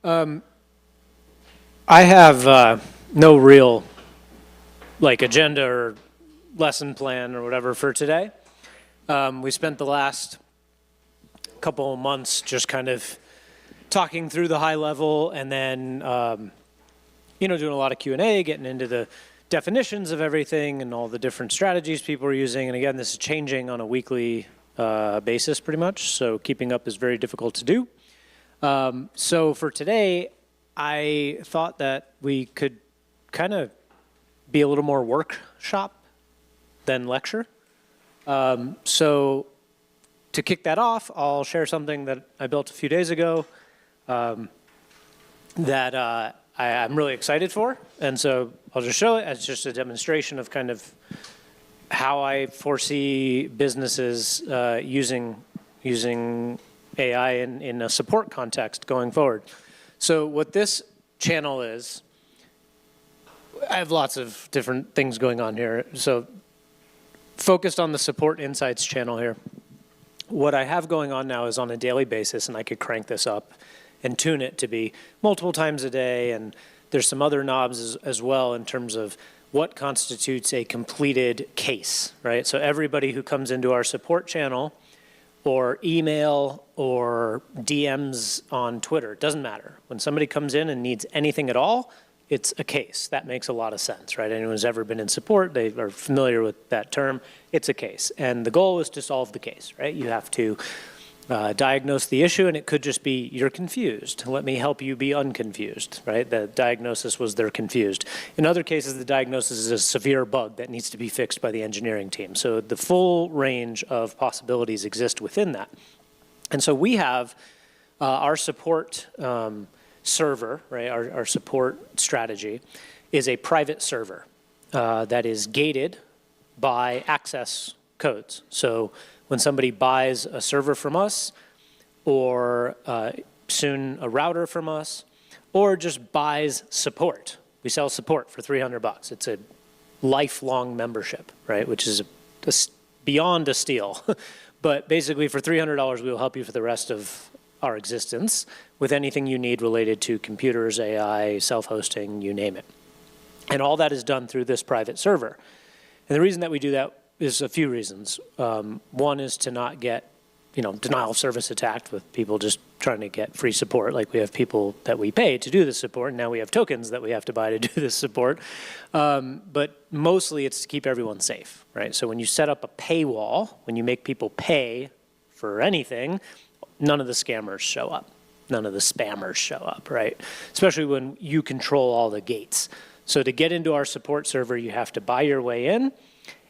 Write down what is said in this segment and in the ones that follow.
I have no real agenda or lesson plan or whatever for today. We spent the last couple of months just kind of talking through the high level and then doing a lot of Q&A, getting into the definitions of everything and all the different strategies people are using. And again, this is changing on a weekly basis pretty much, so keeping up is very difficult to do. So for today, I thought that we could kind of be a little more workshop than lecture. So to kick that off, I'll share something that I built a few days ago that I'm really excited for. And so I'll just show it as just a demonstration of kind of how I foresee businesses using AI in a support context going forward. So what this channel is, I have lots of different things going on here. So focused on the support insights channel here. What I have going on now is on a daily basis, and I could crank this up and tune it to be multiple times a day. And there's some other knobs as well in terms of what constitutes a completed case, right? So everybody who comes into our support channel or email or DMs on Twitter, it doesn't matter. When somebody comes in and needs anything at all, it's a case. That makes a lot of sense, right? Anyone who's ever been in support, they are familiar with that term. It's a case. And the goal is to solve the case, right? You have to diagnose the issue, and it could just be, you're confused. Let me help you be unconfused, right? The diagnosis was they're confused. In other cases, the diagnosis is a severe bug that needs to be fixed by the engineering team. So the full range of possibilities exist within that. And so we have our support server, right? Our support strategy is a private server that is gated by access codes. So when somebody buys a server from us, or soon a router from us, or just buys support. We sell support for $300. It's a lifelong membership, right? Which is beyond a steal. But basically for $300, we will help you for the rest of our existence with anything you need related to computers, AI, self-hosting, you name it. And all that is done through this private server. And the reason that we do that is a few reasons. One is to not get, denial of service attacked with people just trying to get free support. Like we have people that we pay to do this support, and now we have tokens that we have to buy to do this support. But mostly it's to keep everyone safe, right? So when you set up a paywall, when you make people pay for anything, none of the scammers show up. None of the spammers show up, right? Especially when you control all the gates. So to get into our support server, you have to buy your way in.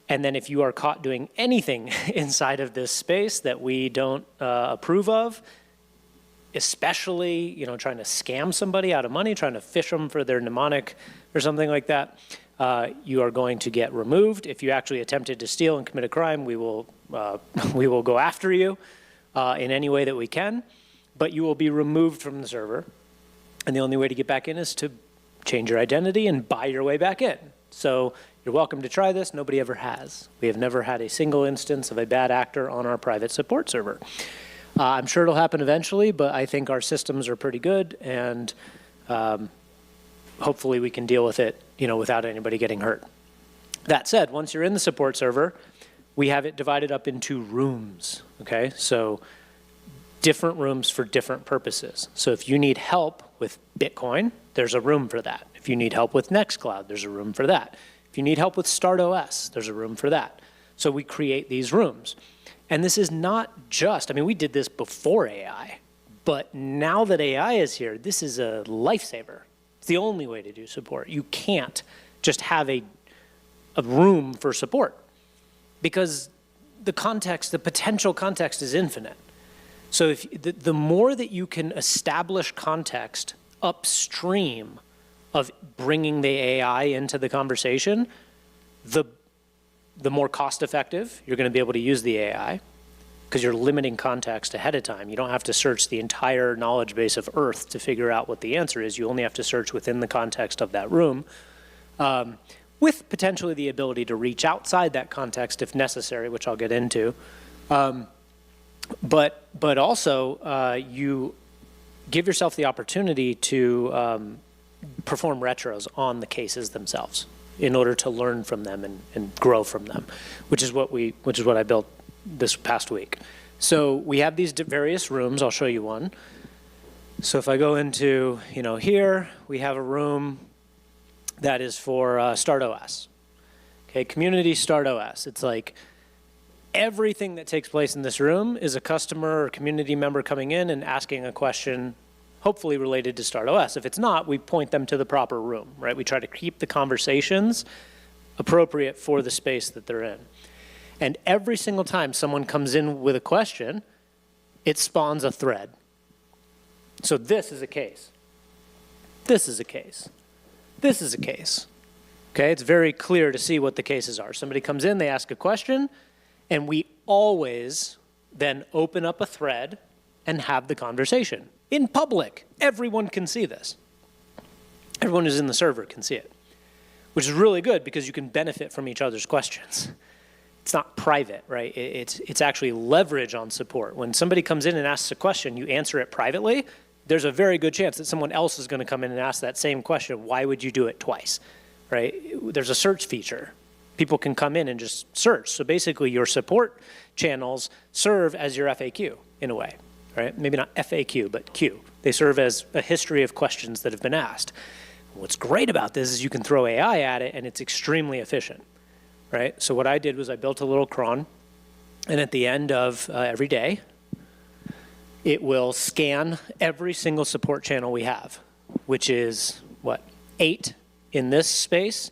And then if you are caught doing anything inside of this space that we don't approve of, especially trying to scam somebody out of money, trying to fish them for their mnemonic or something like that, you are going to get removed. If you actually attempted to steal and commit a crime, we will go after you in any way that we can. But you will be removed from the server. And the only way to get back in is to change your identity and buy your way back in. So you're welcome to try this. Nobody ever has. We have never had a single instance of a bad actor on our private support server. I'm sure it'll happen eventually, but I think our systems are pretty good, and hopefully we can deal with it, without anybody getting hurt. That said, once you're in the support server, we have it divided up into rooms, okay? So different rooms for different purposes. So if you need help with Bitcoin, there's a room for that. If you need help with Nextcloud, there's a room for that. If you need help with StartOS, there's a room for that. So we create these rooms. And this is not just, we did this before AI, but now that AI is here, this is a lifesaver. It's the only way to do support. You can't just have a room for support because the potential context is infinite. So if the more that you can establish context upstream of bringing the AI into the conversation, the more cost effective you're going to be able to use the AI because you're limiting context ahead of time. You don't have to search the entire knowledge base of Earth to figure out what the answer is. You only have to search within the context of that room, with potentially the ability to reach outside that context if necessary, which I'll get into. But also you give yourself the opportunity to perform retros on the cases themselves in order to learn from them and grow from them, which is what I built this past week. So we have these various rooms. I'll show you one. So if I go into, here, we have a room that is for StartOS. Okay, Community StartOS. It's like everything that takes place in this room is a customer or community member coming in and asking a question, hopefully related to StartOS. If it's not, we point them to the proper room, right? We try to keep the conversations appropriate for the space that they're in. And every single time someone comes in with a question, it spawns a thread. So this is a case. This is a case. This is a case. Okay, it's very clear to see what the cases are. Somebody comes in, they ask a question, and we always then open up a thread and have the conversation in public. Everyone can see this. Everyone who's in the server can see it, which is really good because you can benefit from each other's questions. It's not private, right? It's actually leverage on support. When somebody comes in and asks a question, you answer it privately, there's a very good chance that someone else is going to come in and ask that same question. Why would you do it twice, right? There's a search feature. People can come in and just search. So basically your support channels serve as your FAQ in a way, right? Maybe not FAQ, but Q. They serve as a history of questions that have been asked. What's great about this is you can throw AI at it and it's extremely efficient, right? So what I did was I built a little cron, and at the end of every day, it will scan every single support channel we have, which is, 8 in this space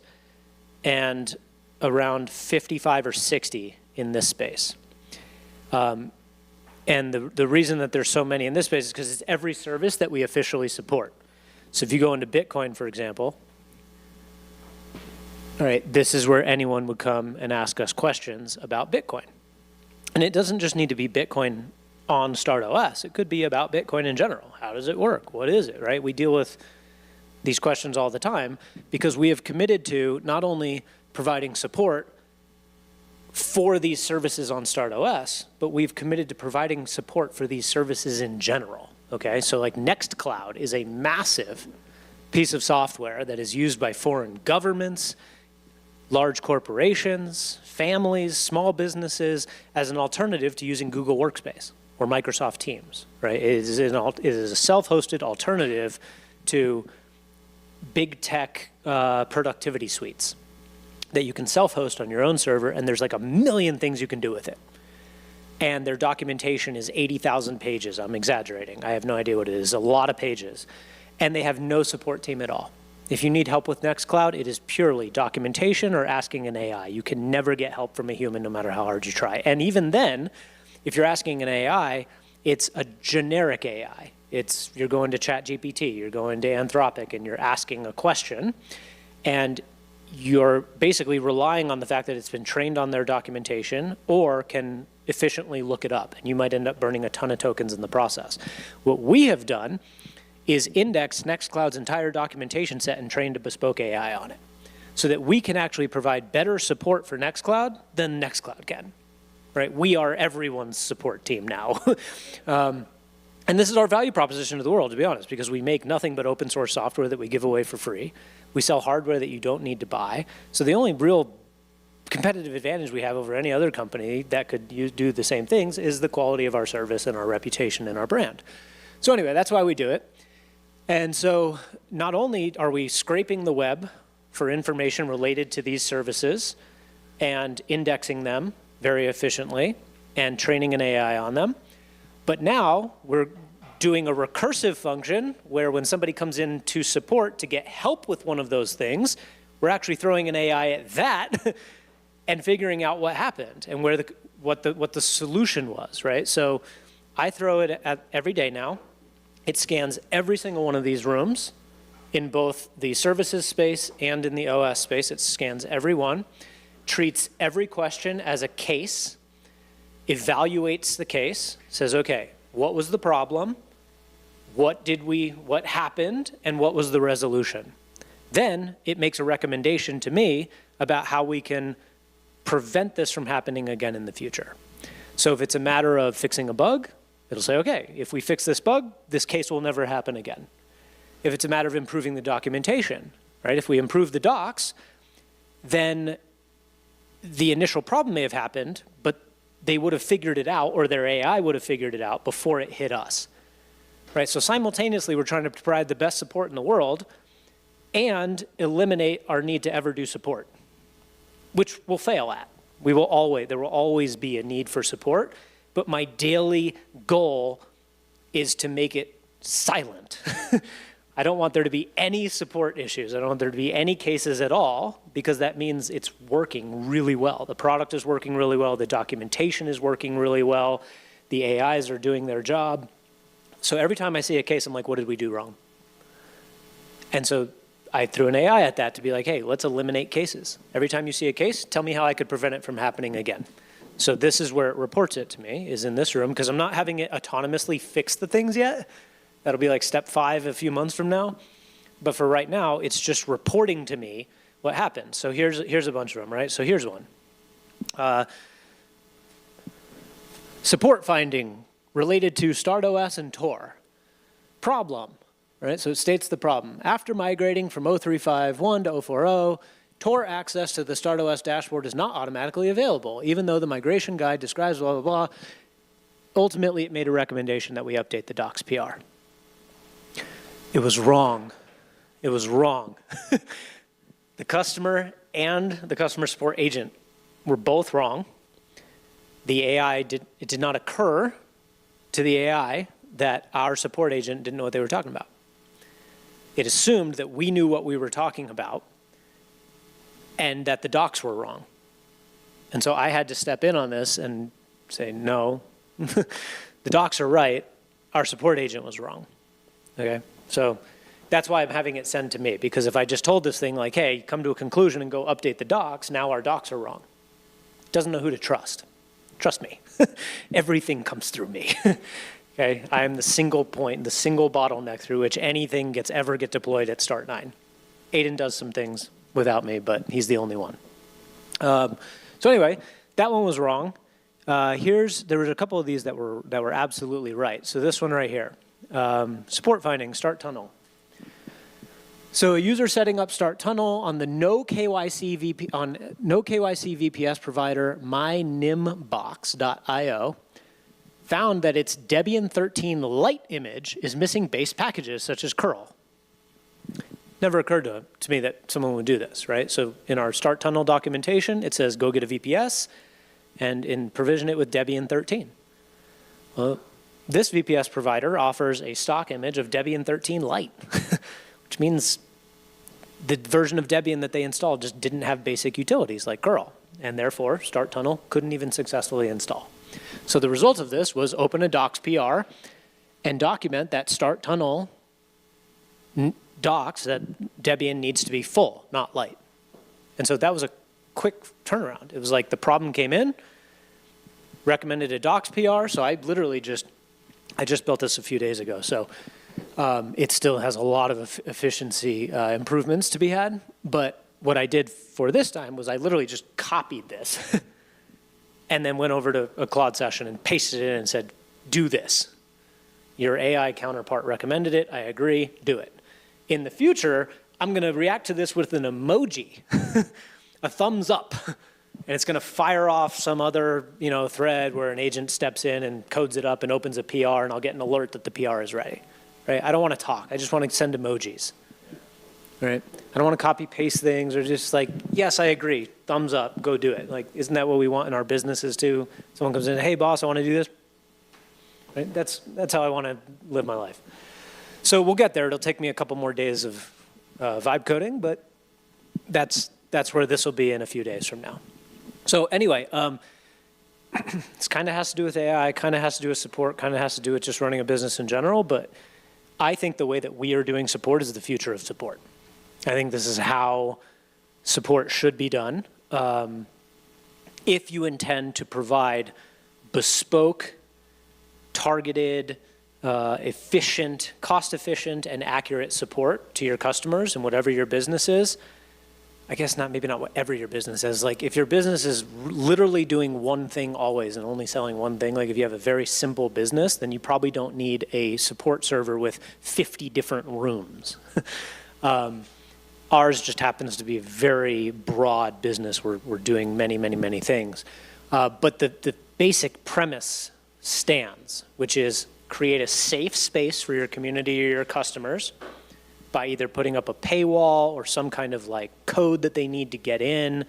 and around 55 or 60 in this space. And the reason that there's so many in this space is because it's every service that we officially support. So if you go into Bitcoin, for example, all right, this is where anyone would come and ask us questions about Bitcoin. And it doesn't just need to be Bitcoin on StartOS. It could be about Bitcoin in general. How does it work? What is it, right? We deal with these questions all the time because we have committed to not only providing support for these services on StartOS, but we've committed to providing support for these services in general, okay? So like Nextcloud is a massive piece of software that is used by foreign governments, large corporations, families, small businesses as an alternative to using Google Workspace or Microsoft Teams, right? It is a self-hosted alternative to big tech productivity suites that you can self-host on your own server, and there's like a million things you can do with it. And their documentation is 80,000 pages. I'm exaggerating. I have no idea what it is. A lot of pages. And they have no support team at all. If you need help with Nextcloud, it is purely documentation or asking an AI. You can never get help from a human no matter how hard you try. And even then, if you're asking an AI, it's a generic AI. You're going to ChatGPT, you're going to Anthropic, and you're asking a question, and you're basically relying on the fact that it's been trained on their documentation or can efficiently look it up, and you might end up burning a ton of tokens in the process. What we have done is index Nextcloud's entire documentation set and trained a bespoke AI on it so that we can actually provide better support for Nextcloud than Nextcloud can, right? We are everyone's support team now. And this is our value proposition to the world, to be honest, because we make nothing but open source software that we give away for free. We sell hardware that you don't need to buy. So the only real competitive advantage we have over any other company that could do the same things is the quality of our service and our reputation and our brand. So anyway, that's why we do it. And so not only are we scraping the web for information related to these services and indexing them very efficiently and training an AI on them, but now we're doing a recursive function where when somebody comes in to support to get help with one of those things, we're actually throwing an AI at that and figuring out what happened and what the solution was, right? So I throw it at every day now. It scans every single one of these rooms in both the services space and in the OS space. It scans every one, treats every question as a case, evaluates the case, says, okay, what was the problem? What happened? And what was the resolution? Then it makes a recommendation to me about how we can prevent this from happening again in the future. So if it's a matter of fixing a bug, It'll say, okay, if we fix this bug, this case will never happen again. If it's a matter of improving the documentation, right? If we improve the docs, then the initial problem may have happened, but they would have figured it out, or their AI would have figured it out before it hit us, right? So simultaneously, we're trying to provide the best support in the world and eliminate our need to ever do support, which we'll fail at. There will always be a need for support, but my daily goal is to make it silent. I don't want there to be any support issues. I don't want there to be any cases at all, because that means it's working really well. The product is working really well. The documentation is working really well. The AIs are doing their job. So every time I see a case, I'm like, what did we do wrong? And so I threw an AI at that to be like, hey, let's eliminate cases. Every time you see a case, tell me how I could prevent it from happening again. So this is where it reports it to me, is in this room, because I'm not having it autonomously fix the things yet. That'll be like step 5 a few months from now. But for right now, it's just reporting to me what happened. So here's a bunch of them, right? So here's one. Support finding related to StartOS and Tor. Problem, right? So it states the problem. After migrating from 0.351 to 0.40, Tor access to the StartOS dashboard is not automatically available, even though the migration guide describes blah, blah, blah. Ultimately, it made a recommendation that we update the docs PR. It was wrong. It was wrong. The customer and the customer support agent were both wrong. The AI it did not occur to the AI that our support agent didn't know what they were talking about. It assumed that we knew what we were talking about and that the docs were wrong. And so I had to step in on this and say, no, the docs are right. Our support agent was wrong. Okay? So that's why I'm having it send to me, because if I just told this thing like, hey, come to a conclusion and go update the docs, now our docs are wrong. It doesn't know who to trust. Trust me. Everything comes through me. Okay? I am the single point, the single bottleneck through which anything gets deployed at Start9. Aiden does some things without me, but he's the only one. So anyway, that one was wrong. There was a couple of these that were absolutely right. So this one right here. Support finding, Start Tunnel. So a user setting up Start Tunnel on the no KYC VPS provider mynimbox.io found that its Debian 13 Lite image is missing base packages such as curl. Never occurred to me that someone would do this, right? So in our Start Tunnel documentation, it says go get a VPS and provision it with Debian 13. Well, this VPS provider offers a stock image of Debian 13 Lite, which means the version of Debian that they installed just didn't have basic utilities like curl, and therefore Start Tunnel couldn't even successfully install. So the result of this was open a docs PR and document that Start Tunnel docs that Debian needs to be full, not light. And so that was a quick turnaround. It was like the problem came in, recommended a docs PR, so I just built this a few days ago. So it still has a lot of efficiency improvements to be had, but what I did for this time was I literally just copied this and then went over to a Claude session and pasted it in and said, do this. Your AI counterpart recommended it, I agree, do it. In the future, I'm gonna react to this with an emoji, a thumbs up, and it's gonna fire off some other thread where an agent steps in and codes it up and opens a PR, and I'll get an alert that the PR is ready. Right? I don't want to talk. I just want to send emojis. Right? I don't want to copy paste things or just like, yes, I agree. Thumbs up. Go do it. Like, isn't that what we want in our businesses too? Someone comes in, hey boss, I want to do this. Right? That's how I want to live my life. So we'll get there. It'll take me a couple more days of vibe coding, but that's where this will be in a few days from now. So anyway, this kind of has to do with AI, kind of has to do with support, kind of has to do with just running a business in general, but I think the way that we are doing support is the future of support. I think this is how support should be done. If you intend to provide bespoke, targeted, efficient, cost-efficient, and accurate support to your customers and whatever your business is, I guess not, maybe not whatever your business is. Like if your business is literally doing one thing always and only selling one thing, like if you have a very simple business, then you probably don't need a support server with 50 different rooms. Ours just happens to be a very broad business. We're doing many, many, many things. But the basic premise stands, which is create a safe space for your community or your customers by either putting up a paywall or some kind of like code that they need to get in,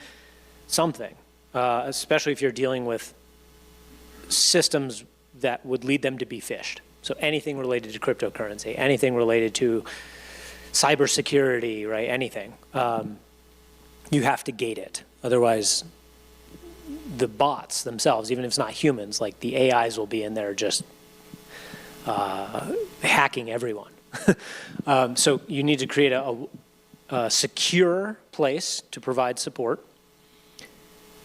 something, especially if you're dealing with systems that would lead them to be phished. So anything related to cryptocurrency, anything related to cybersecurity, right, anything. You have to gate it. Otherwise, the bots themselves, even if it's not humans, like the AIs will be in there just hacking everyone. So you need to create a secure place to provide support.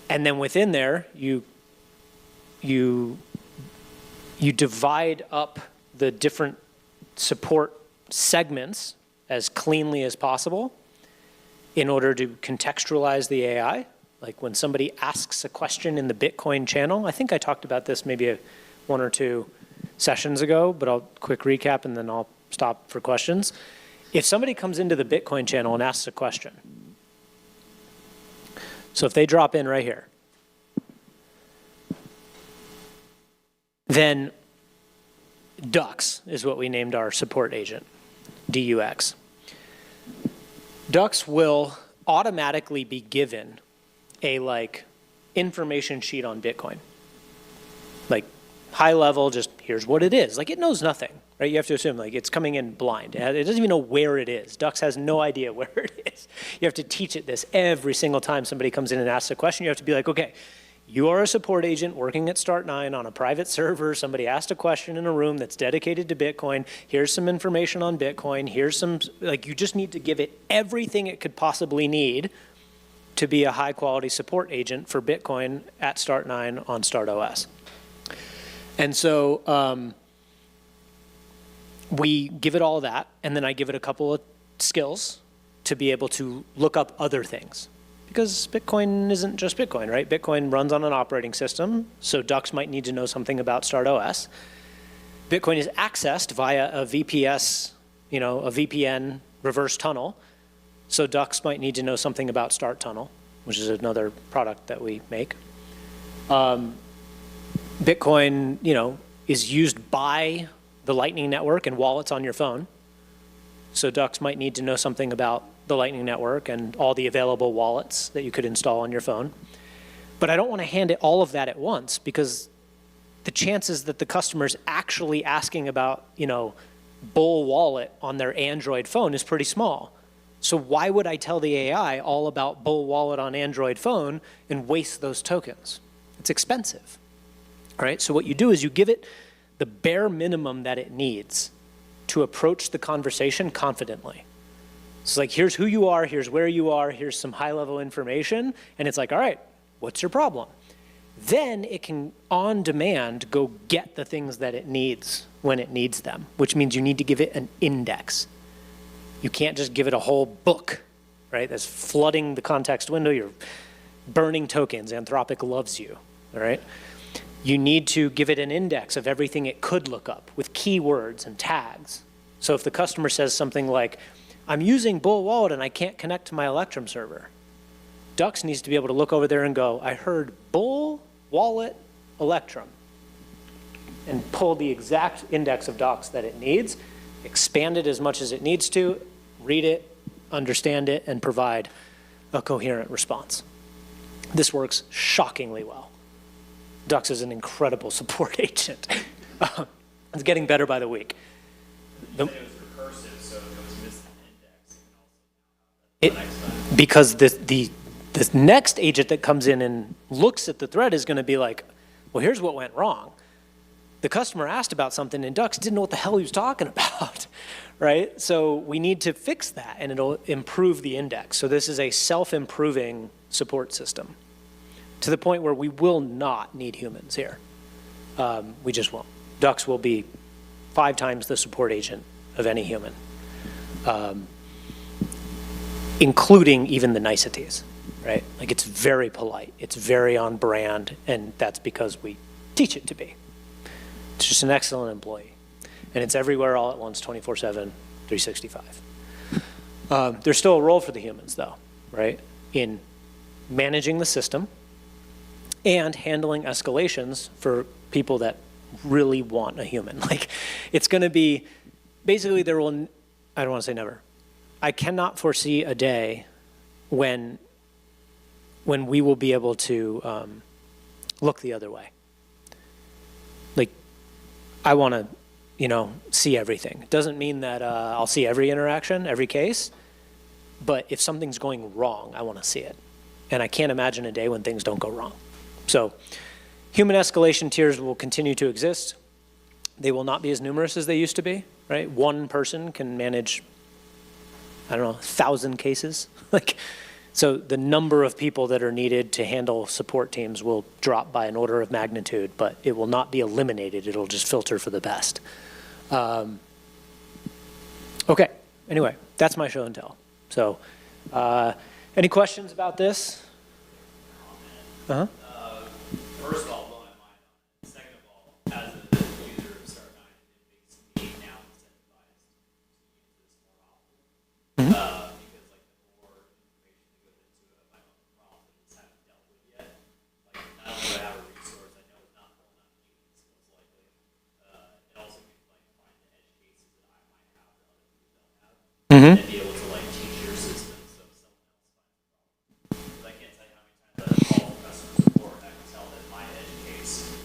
And then within there, you divide up the different support segments as cleanly as possible in order to contextualize the AI. Like when somebody asks a question in the Bitcoin channel, I think I talked about this maybe one or two sessions ago, but I'll quick recap and then I'll stop for questions. If somebody comes into the Bitcoin channel and asks a question, so if they drop in right here, then Dux is what we named our support agent, DUX. Dux will automatically be given a like information sheet on Bitcoin. Like high level, just here's what it is. Like it knows nothing, right? You have to assume like it's coming in blind. It doesn't even know where it is. Dux has no idea where it is. You have to teach it this every single time somebody comes in and asks a question. You have to be like, okay, you are a support agent working at Start9 on a private server. Somebody asked a question in a room that's dedicated to Bitcoin. Here's some information on Bitcoin. Here's some, like you just need to give it everything it could possibly need to be a high quality support agent for Bitcoin at Start9 on StartOS. And so we give it all that, and then I give it a couple of skills to be able to look up other things. Because Bitcoin isn't just Bitcoin, right? Bitcoin runs on an operating system, so Dux might need to know something about StartOS. Bitcoin is accessed via a VPS, a VPN reverse tunnel, so Dux might need to know something about Start Tunnel, which is another product that we make. Bitcoin, is used by the Lightning Network and wallets on your phone, so Dux might need to know something about the Lightning Network and all the available wallets that you could install on your phone. But I don't want to hand it all of that at once because the chances that the customer's actually asking about, Bull Wallet on their Android phone is pretty small. So why would I tell the AI all about Bull Wallet on Android phone and waste those tokens? It's expensive, all right? So what you do is you give it the bare minimum that it needs to approach the conversation confidently. It's like, here's who you are, here's where you are, here's some high-level information, and it's like, all right, what's your problem? Then it can, on demand, go get the things that it needs when it needs them, which means you need to give it an index. You can't just give it a whole book, right? That's flooding the context window. You're burning tokens. Anthropic loves you, all right? You need to give it an index of everything it could look up with keywords and tags. So if the customer says something like, I'm using Bull Wallet and I can't connect to my Electrum server, Dux needs to be able to look over there and go, I heard Bull Wallet Electrum, and pull the exact index of docs that it needs, expand it as much as it needs to, read it, understand it, and provide a coherent response. This works shockingly well. Dux is an incredible support agent. It's getting better by the week. Because this next agent that comes in and looks at the thread is going to be like, well, here's what went wrong. The customer asked about something and Dux didn't know what the hell he was talking about, right? So we need to fix that and it'll improve the index. So this is a self-improving support system to the point where we will not need humans here. We just won't. Dux will be 5 times the support agent of any human. including even the niceties, right? Like it's very polite, it's very on brand, and that's because we teach it to be. It's just an excellent employee. And it's everywhere all at once, 24/7, 365. There's still a role for the humans though, right? In managing the system and handling escalations for people that really want a human. Like it's gonna be, basically there will, I don't wanna say never. I cannot foresee a day when we will be able to look the other way. Like I wanna, see everything. It doesn't mean that I'll see every interaction, every case, but if something's going wrong, I wanna see it. And I can't imagine a day when things don't go wrong. So human escalation tiers will continue to exist. They will not be as numerous as they used to be, right? One person can manage, 1,000 cases. So the number of people that are needed to handle support teams will drop by an order of magnitude, but it will not be eliminated. It'll just filter for the best. Okay, anyway, that's my show and tell. So any questions about this? First of all, blowing my mind on it. Second of all, as a user of Start9, it makes me now incentivized to use this more often. Because like the more information that goes into it, my own problems haven't dealt with yet. Like not only do I have a resource, I know it's not pulling out humans most likely. It also can like find the edge cases that I might have that other people don't have. And be able to like teach your system so someone else finds the problem. But I can't tell you how many times I call customer support and I can tell that my edge case is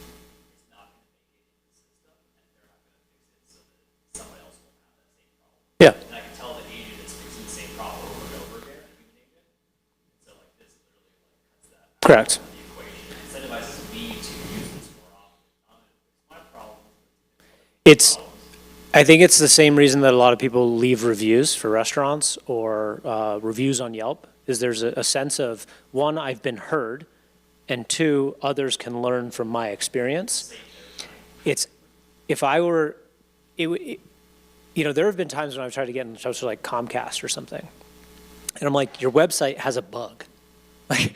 not going to make it into the system and they're not going to fix it so that someone else won't have that same problem. Yeah. And I can tell the agent is fixing the same problem over and over again, a human agent. And so like this literally like cuts that out Correct. of the equation. It incentivizes me to use this more often. I'm going to fix my problem. I think it's the same reason that a lot of people leave reviews for restaurants or reviews on Yelp, is there's a sense of, one, I've been heard, and two, others can learn from my experience. It's, if I were, there have been times when I've tried to get in touch with like Comcast or something, and I'm like, your website has a bug. Like,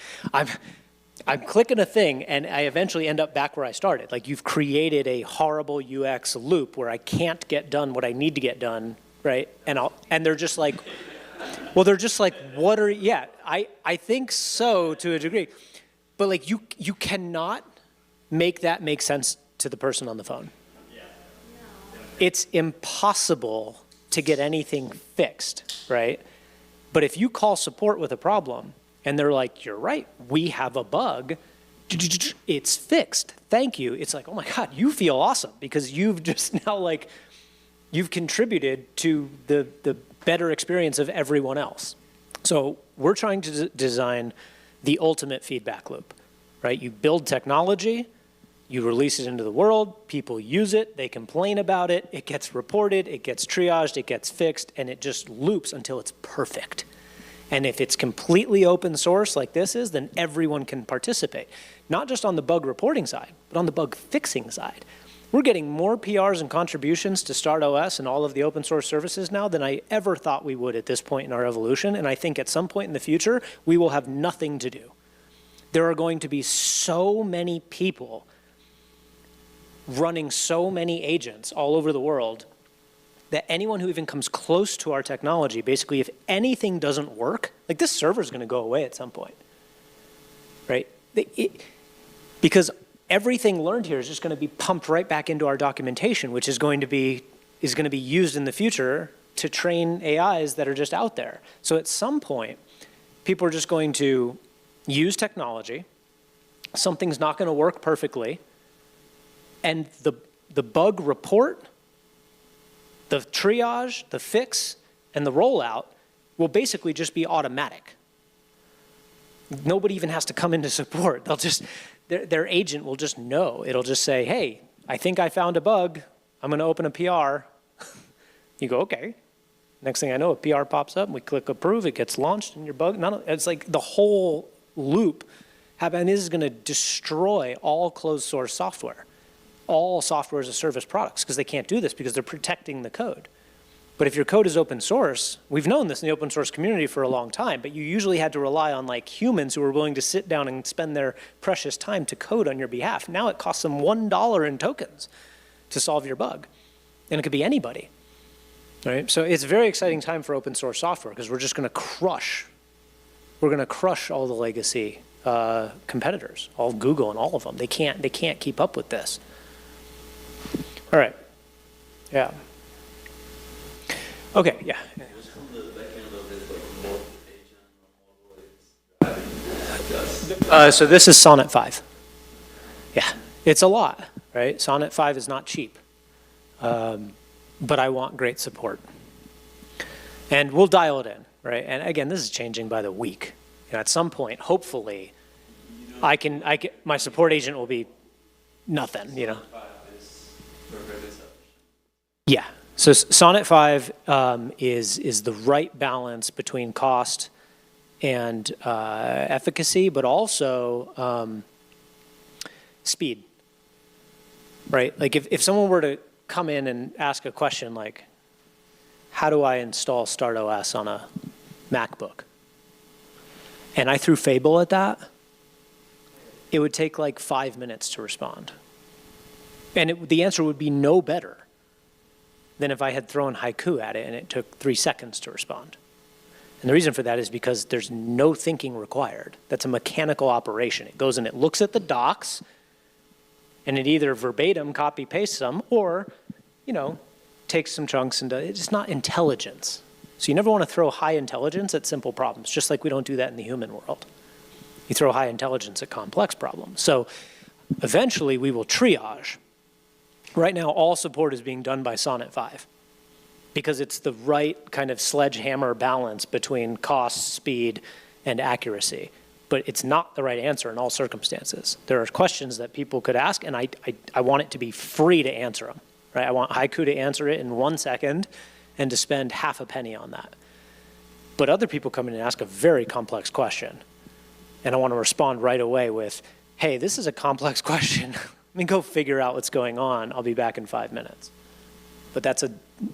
I'm clicking a thing and I eventually end up back where I started. Like you've created a horrible UX loop where I can't get done what I need to get done, right? And they're just like, well, they're just like, what are, yeah, I think so to a degree. But like you cannot make that make sense to the person on the phone. Yeah. It's impossible to get anything fixed, right? But if you call support with a problem, and they're like, you're right, we have a bug, it's fixed, thank you. It's like, oh my God, you feel awesome because you've just now like, you've contributed to the better experience of everyone else. So we're trying to design the ultimate feedback loop, right? You build technology, you release it into the world, people use it, they complain about it, it gets reported, it gets triaged, it gets fixed, and it just loops until it's perfect. And if it's completely open source like this is, then everyone can participate. Not just on the bug reporting side, but on the bug fixing side. We're getting more PRs and contributions to StartOS and all of the open source services now than I ever thought we would at this point in our evolution. And I think at some point in the future, we will have nothing to do. There are going to be so many people running so many agents all over the world that anyone who even comes close to our technology, basically if anything doesn't work, like this server is going to go away at some point, right? Because everything learned here is just going to be pumped right back into our documentation, which is going to be used in the future to train AIs that are just out there. So at some point, people are just going to use technology, something's not going to work perfectly, and the bug report, the triage, the fix, and the rollout will basically just be automatic. Nobody even has to come into support. They'll just, their agent will just know. It'll just say, hey, I think I found a bug. I'm going to open a PR. You go, okay. Next thing I know, a PR pops up, and we click approve, it gets launched, and your bug, it's like the whole loop. And this is going to destroy all closed source software. All software as a service products, because they can't do this because they're protecting the code. But if your code is open source, we've known this in the open source community for a long time, but you usually had to rely on like humans who were willing to sit down and spend their precious time to code on your behalf. Now it costs them $1 in tokens to solve your bug. And it could be anybody, right? So it's a very exciting time for open source software because we're just gonna crush all the legacy competitors, all of Google and all of them. They can't keep up with this. All right, yeah. Okay, yeah. So this is Sonnet 5. Yeah, it's a lot, right? Sonnet 5 is not cheap, but I want great support. And we'll dial it in, right? And again, this is changing by the week. You know, at some point, hopefully, my support agent will be nothing, you know? Yeah. So Sonnet 5 is the right balance between cost and efficacy, but also speed, right? Like if someone were to come in and ask a question like, how do I install StartOS on a MacBook? And I threw Fable at that, it would take like 5 minutes to respond. And the answer would be no better than if I had thrown Haiku at it and it took 3 seconds to respond. And the reason for that is because there's no thinking required. That's a mechanical operation. It goes and it looks at the docs and it either verbatim copy pastes them or, you know, takes some chunks and it's not intelligence. So you never want to throw high intelligence at simple problems, just like we don't do that in the human world. You throw high intelligence at complex problems. So eventually we will triage. Right now, all support is being done by Sonnet 5 because it's the right kind of sledgehammer balance between cost, speed, and accuracy. But it's not the right answer in all circumstances. There are questions that people could ask, and I want it to be free to answer them. Right? I want Haiku to answer it in 1 second and to spend half a penny on that. But other people come in and ask a very complex question, and I want to respond right away with, hey, this is a complex question. Let me go figure out what's going on. I'll be back in 5 minutes. But that's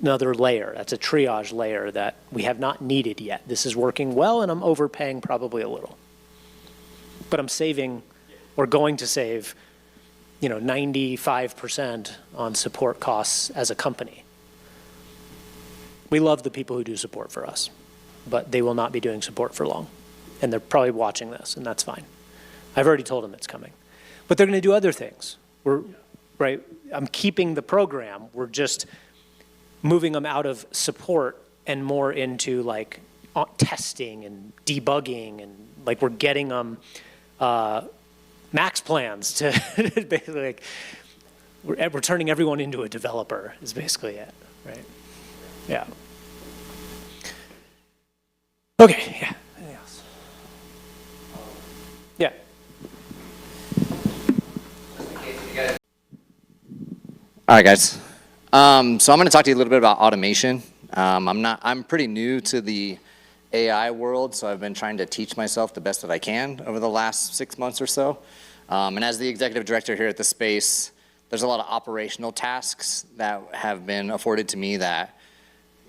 another layer. That's a triage layer that we have not needed yet. This is working well, and I'm overpaying probably a little. But I'm saving, or going to save, 95% on support costs as a company. We love the people who do support for us, but they will not be doing support for long. And they're probably watching this, and that's fine. I've already told them it's coming. But they're going to do other things. Right? I'm keeping the program. We're just moving them out of support and more into like testing and debugging, and like we're getting them max plans to basically like we're turning everyone into a developer is basically it, right? Yeah. Okay. Yeah. Anything else? Yeah. All right, guys. So I'm going to talk to you a little bit about automation. I'm pretty new to the AI world, so I've been trying to teach myself the best that I can over the last 6 months or so. And as the executive director here at the space, there's a lot of operational tasks that have been afforded to me that,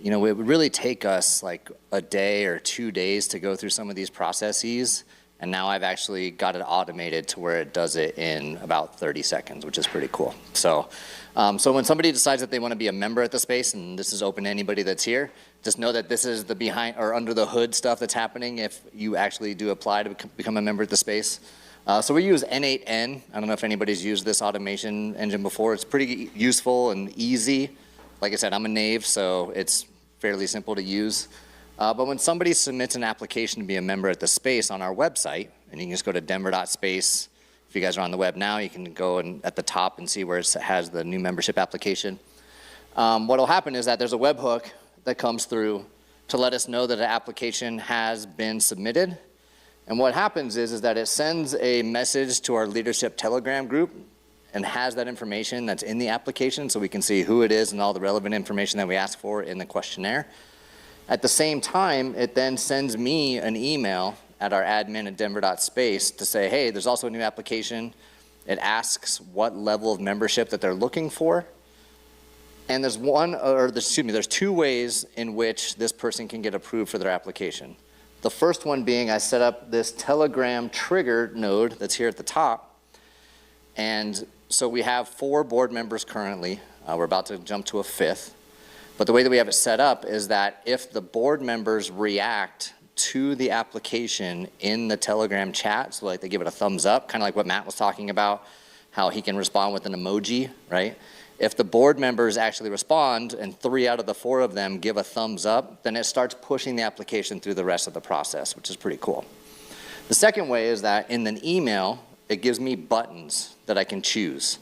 it would really take us like a day or 2 days to go through some of these processes. And now I've actually got it automated to where it does it in about 30 seconds, which is pretty cool. So when somebody decides that they want to be a member at the space, and this is open to anybody that's here, just know that this is the behind or under the hood stuff that's happening if you actually do apply to become a member at the space. So we use N8N. I don't know if anybody's used this automation engine before. It's pretty useful and easy. Like I said, I'm a knave, so it's fairly simple to use. But when somebody submits an application to be a member at the space on our website, and you can just go to denver.space. If you guys are on the web now, you can go at the top and see where it has the new membership application. What will happen is that there's a webhook that comes through to let us know that an application has been submitted. And what happens is that it sends a message to our leadership Telegram group and has that information that's in the application so we can see who it is and all the relevant information that we asked for in the questionnaire. At the same time, it then sends me an email at our admin at denver.space to say, hey, there's also a new application. It asks what level of membership that they're looking for. And there's there's two ways in which this person can get approved for their application. The first one being I set up this Telegram trigger node that's here at the top. And so we have 4 board members currently. We're about to jump to a 5th. But the way that we have it set up is that if the board members react to the application in the Telegram chat, so like they give it a thumbs up, kind of like what Matt was talking about, how he can respond with an emoji, right? If the board members actually respond and 3 out of the 4 of them give a thumbs up, then it starts pushing the application through the rest of the process, which is pretty cool. The second way is that in an email, it gives me buttons that I can choose.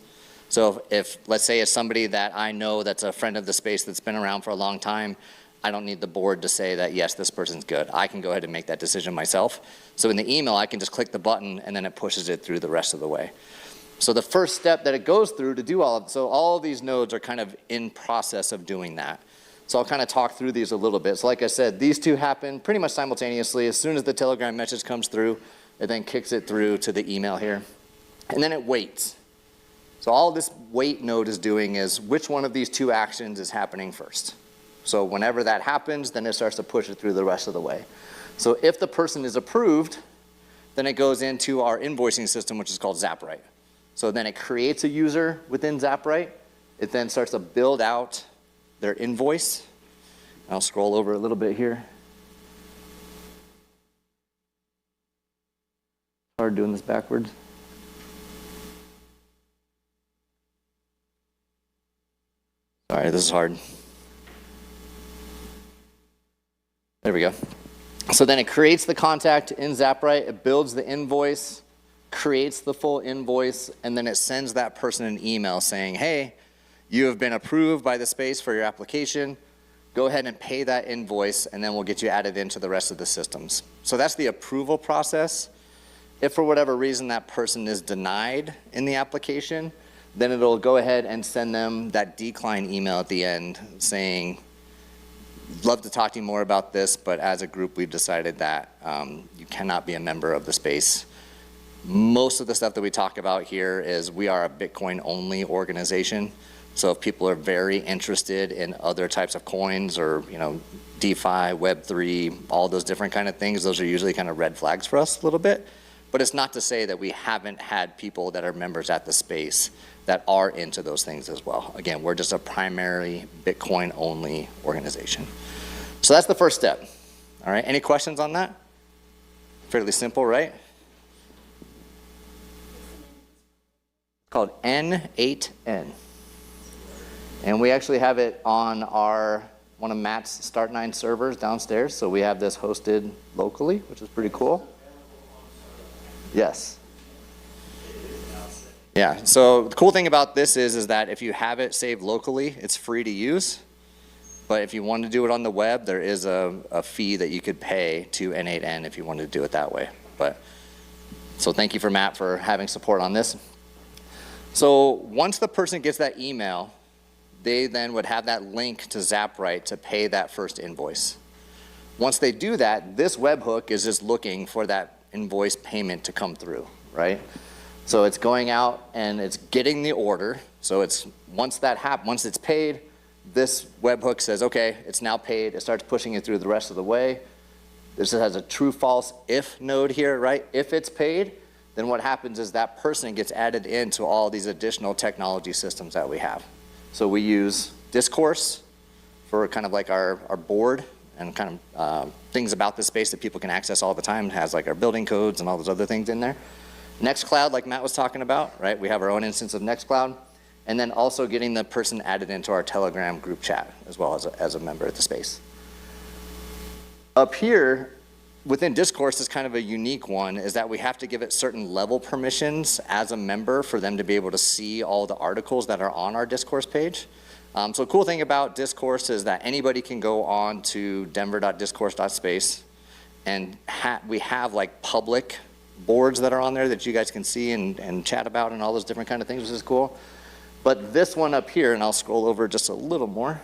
So if let's say it's somebody that I know that's a friend of the space that's been around for a long time, I don't need the board to say that, yes, this person's good. I can go ahead and make that decision myself. So in the email, I can just click the button and then it pushes it through the rest of the way. So the first step that it goes through to do so all of these nodes are kind of in process of doing that. So I'll kind of talk through these a little bit. So like I said, these two happen pretty much simultaneously. As soon as the Telegram message comes through, it then kicks it through to the email here. And then it waits. So all this wait node is doing is which one of these 2 actions is happening first. So whenever that happens, then it starts to push it through the rest of the way. So if the person is approved, then it goes into our invoicing system, which is called ZapRight. So then it creates a user within ZapRight. It then starts to build out their invoice. I'll scroll over a little bit here. Hard doing this backwards. Sorry, this is hard. There we go. So then it creates the contact in ZapRight, it builds the invoice, creates the full invoice, and then it sends that person an email saying, hey, you have been approved by the space for your application. Go ahead and pay that invoice, and then we'll get you added into the rest of the systems. So that's the approval process. If for whatever reason that person is denied in the application, then it'll go ahead and send them that decline email at the end saying, love to talk to you more about this, but as a group we've decided that you cannot be a member of the space. Most of the stuff that we talk about here is we are a Bitcoin only organization. So if people are very interested in other types of coins or DeFi, Web3, all those different kind of things, those are usually kind of red flags for us a little bit. But it's not to say that we haven't had people that are members at the space that are into those things as well. Again, we're just a primarily Bitcoin only organization. So that's the first step. All right, any questions on that? Fairly simple, right? It's called N8N. And we actually have it on one of Matt's Start9 servers downstairs. So we have this hosted locally, which is pretty cool. Yes. Yeah, so the cool thing about this is that if you have it saved locally, it's free to use. But if you want to do it on the web, there is a fee that you could pay to N8N if you wanted to do it that way. So thank you for Matt for having support on this. So once the person gets that email, they then would have that link to ZapRight to pay that first invoice. Once they do that, this webhook is just looking for that invoice payment to come through, right? So it's going out and it's getting the order. So it's once it's paid, this webhook says, okay, it's now paid. It starts pushing it through the rest of the way. This has a true false if node here, right? If it's paid, then what happens is that person gets added into all these additional technology systems that we have. So we use Discourse for kind of like our board and kind of things about the space that people can access all the time. It has like our building codes and all those other things in there. Nextcloud, like Matt was talking about, right? We have our own instance of Nextcloud. And then also getting the person added into our Telegram group chat as well as a member of the space. Up here, within Discourse is kind of a unique one, is that we have to give it certain level permissions as a member for them to be able to see all the articles that are on our Discourse page. So the cool thing about Discourse is that anybody can go on to denver.discourse.space and we have like public boards that are on there that you guys can see and chat about and all those different kind of things, which is cool. But this one up here, and I'll scroll over just a little more.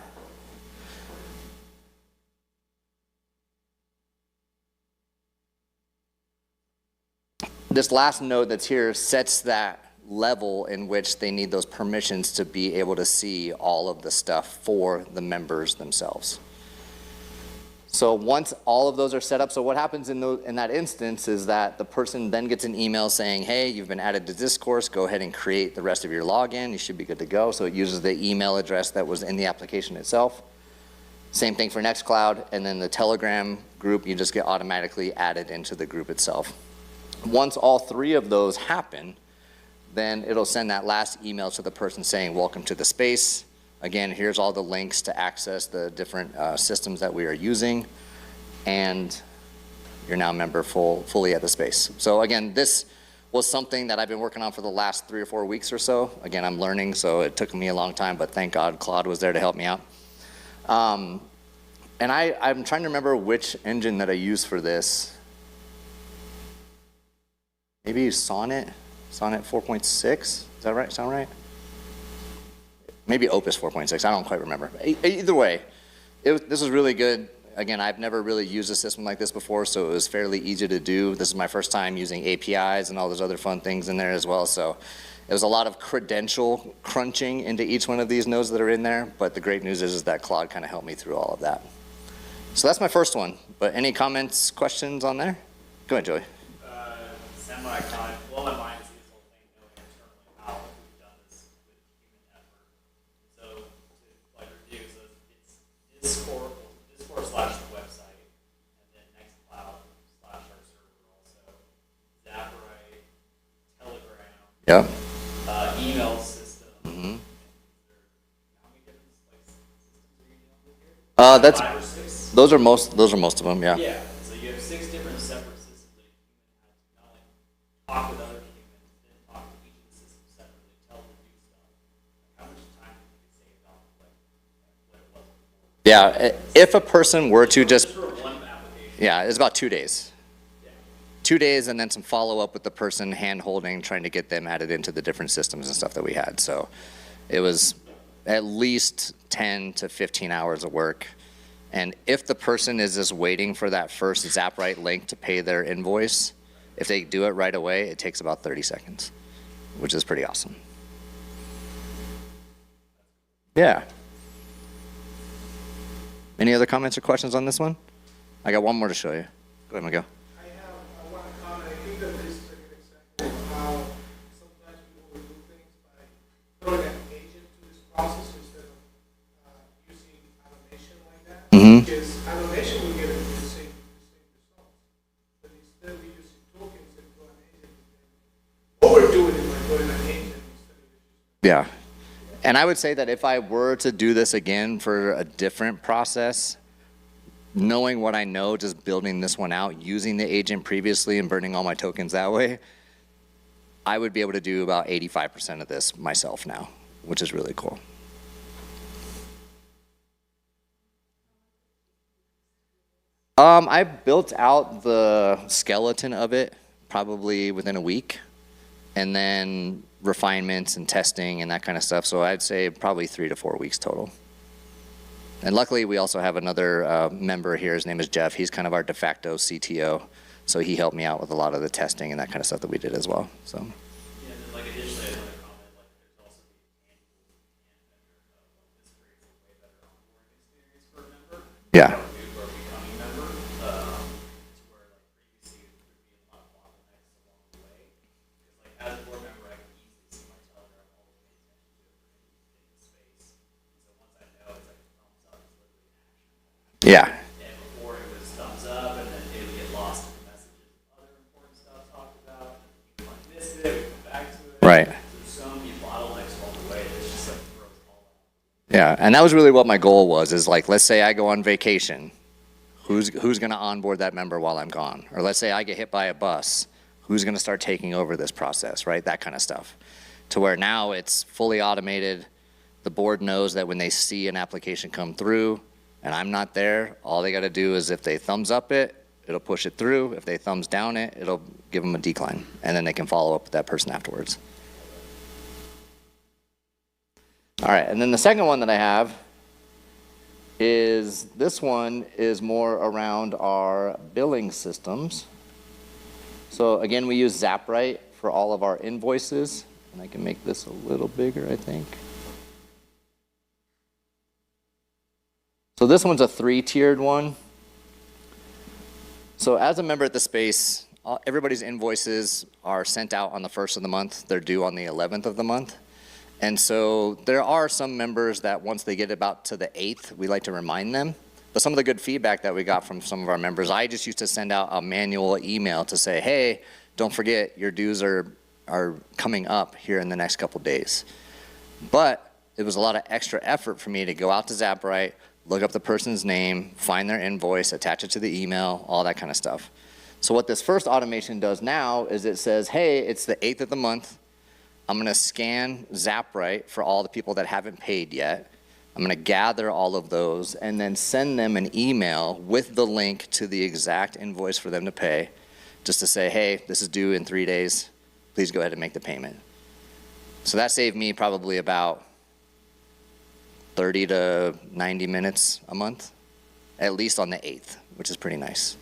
This last node that's here sets that level in which they need those permissions to be able to see all of the stuff for the members themselves. So once all of those are set up, so what happens in that instance is that the person then gets an email saying, hey, you've been added to this course, go ahead and create the rest of your login, you should be good to go. So it uses the email address that was in the application itself. Same thing for Nextcloud, and then the Telegram group, you just get automatically added into the group itself. Once all three of those happen, then it'll send that last email to the person saying, welcome to the space. Again, here's all the links to access the different systems that we are using, and you're now a member fully at the space. So again, this was something that I've been working on for the last 3 or 4 weeks or so. Again, I'm learning, so it took me a long time, but thank God Claude was there to help me out. And I'm trying to remember which engine that I use for this. Maybe Sonnet 4.6, is that right, sound right? Maybe Opus 4.6, I don't quite remember. Either way, this was really good. Again, I've never really used a system like this before, so it was fairly easy to do. This is my first time using APIs and all those other fun things in there as well, so it was a lot of credential crunching into each one of these nodes that are in there, but the great news is that Claude kind of helped me through all of that. So that's my first one, but any comments, questions on there? Go ahead, Joey. Semi-comment. Well, my mind is this whole thing knowing internally how we've done this with human effort. So, to like review, so it's Discord/the website, and then Nextcloud/our server also, Zaprite, Telegram, Yep. Email system. Mm-hmm. How many different systems are you dealing with here? 5 or 6? Those are most of them, yeah. Yeah. So you have 6 different separate systems that a human has to not only talk with other humans, then talk to each of the systems separately, tell them to do stuff. How much time do you think it saved on what it was before? Yeah, if a person were to just, For one application. yeah, it's about 2 days. Yeah. 2 days and then some follow-up with the person hand-holding, trying to get them added into the different systems and stuff that we had. So it was at least 10 to 15 hours of work. And if the person is just waiting for that first Zaprite link to pay their invoice, if they do it right away, it takes about 30 seconds, which is pretty awesome. Yeah. Any other comments or questions on this one? I got one more to show you. Go ahead, Miguel. I want to comment. I think that this is a good example of how sometimes people will do things by throwing an agent to this process instead of using automation like that. Mm-hmm. Because automation will get the same results. But instead of using tokens and throw an agent, overdoing it by throwing an agent instead of using. Yeah. And I would say that if I were to do this again for a different process, knowing what I know, just building this one out, using the agent previously and burning all my tokens that way, I would be able to do about 85% of this myself now, which is really cool. I built out the skeleton of it probably within a week, and then refinements and testing and that kind of stuff. So I'd say probably 3 to 4 weeks total. And luckily, we also have another member here. His name is Jeff. He's kind of our de facto CTO. So he helped me out with a lot of the testing and that kind of stuff that we did as well. So. Yeah, and then like additionally, another comment, like there's also the intangibles and measure of this creates a way better onboarding experience for a member. Yeah. Or new or becoming member, to where like previously there would be a lot of bottlenecks along the way. Because like as a board member, I can easily see my Telegram all the way attention to it in the space. And so once I know it's like a thumbs up, it's literally an action. Yeah. And before it was thumbs up, and then it would get lost in the messages of other important stuff talked about. You might miss it, we come back to it. Right. There's so many bottlenecks along the way that it's just like throws all out. Yeah, and that was really what my goal was, is like, let's say I go on vacation. Who's going to onboard that member while I'm gone? Or let's say I get hit by a bus. Who's going to start taking over this process, right? That kind of stuff. To where now it's fully automated. The board knows that when they see an application come through and I'm not there, all they got to do is if they thumbs up it, it'll push it through. If they thumbs down it, it'll give them a decline. And then they can follow up with that person afterwards. All right, and then the second one that I have is, this one is more around our billing systems. So again, we use Zaprite for all of our invoices And I can make this a little bigger, I think. So this one's a 3-tiered one. So as a member at the space, everybody's invoices are sent out on the 1st of the month. They're due on the 11th of the month. And so there are some members that once they get about to the 8th, we like to remind them. But some of the good feedback that we got from some of our members, I just used to send out a manual email to say, hey, don't forget your dues are coming up here in the next couple days. But it was a lot of extra effort for me to go out to ZapRight, look up the person's name, find their invoice, attach it to the email, all that kind of stuff. So what this first automation does now is it says, hey, it's the 8th of the month. I'm gonna scan ZapRight for all the people that haven't paid yet. I'm gonna gather all of those and then send them an email with the link to the exact invoice for them to pay, just to say, hey, this is due in 3 days. Please go ahead and make the payment. So that saved me probably about 30 to 90 minutes a month, at least on the 8th, which is pretty nice.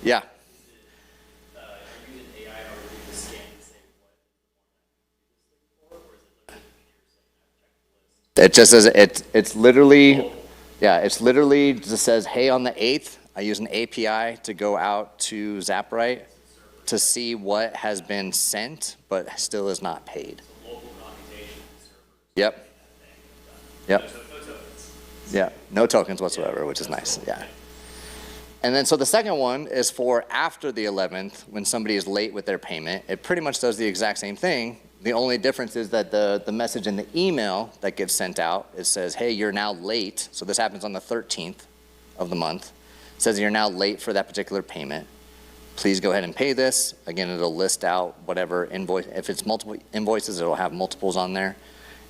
Yeah. It just says, it's literally, yeah, it's literally just says, hey, on the 8th, I use an API to go out to ZapRight to see what has been sent, but still is not paid. Yep. Yep. Yeah, no tokens whatsoever, which is nice, yeah. And then, so the second one is for after the 11th, when somebody is late with their payment. It pretty much does the exact same thing. The only difference is that the message in the email that gets sent out, it says, hey, you're now late. So this happens on the 13th of the month. It says you're now late for that particular payment. Please go ahead and pay this. Again, it'll list out whatever invoice. If it's multiple invoices, it'll have multiples on there.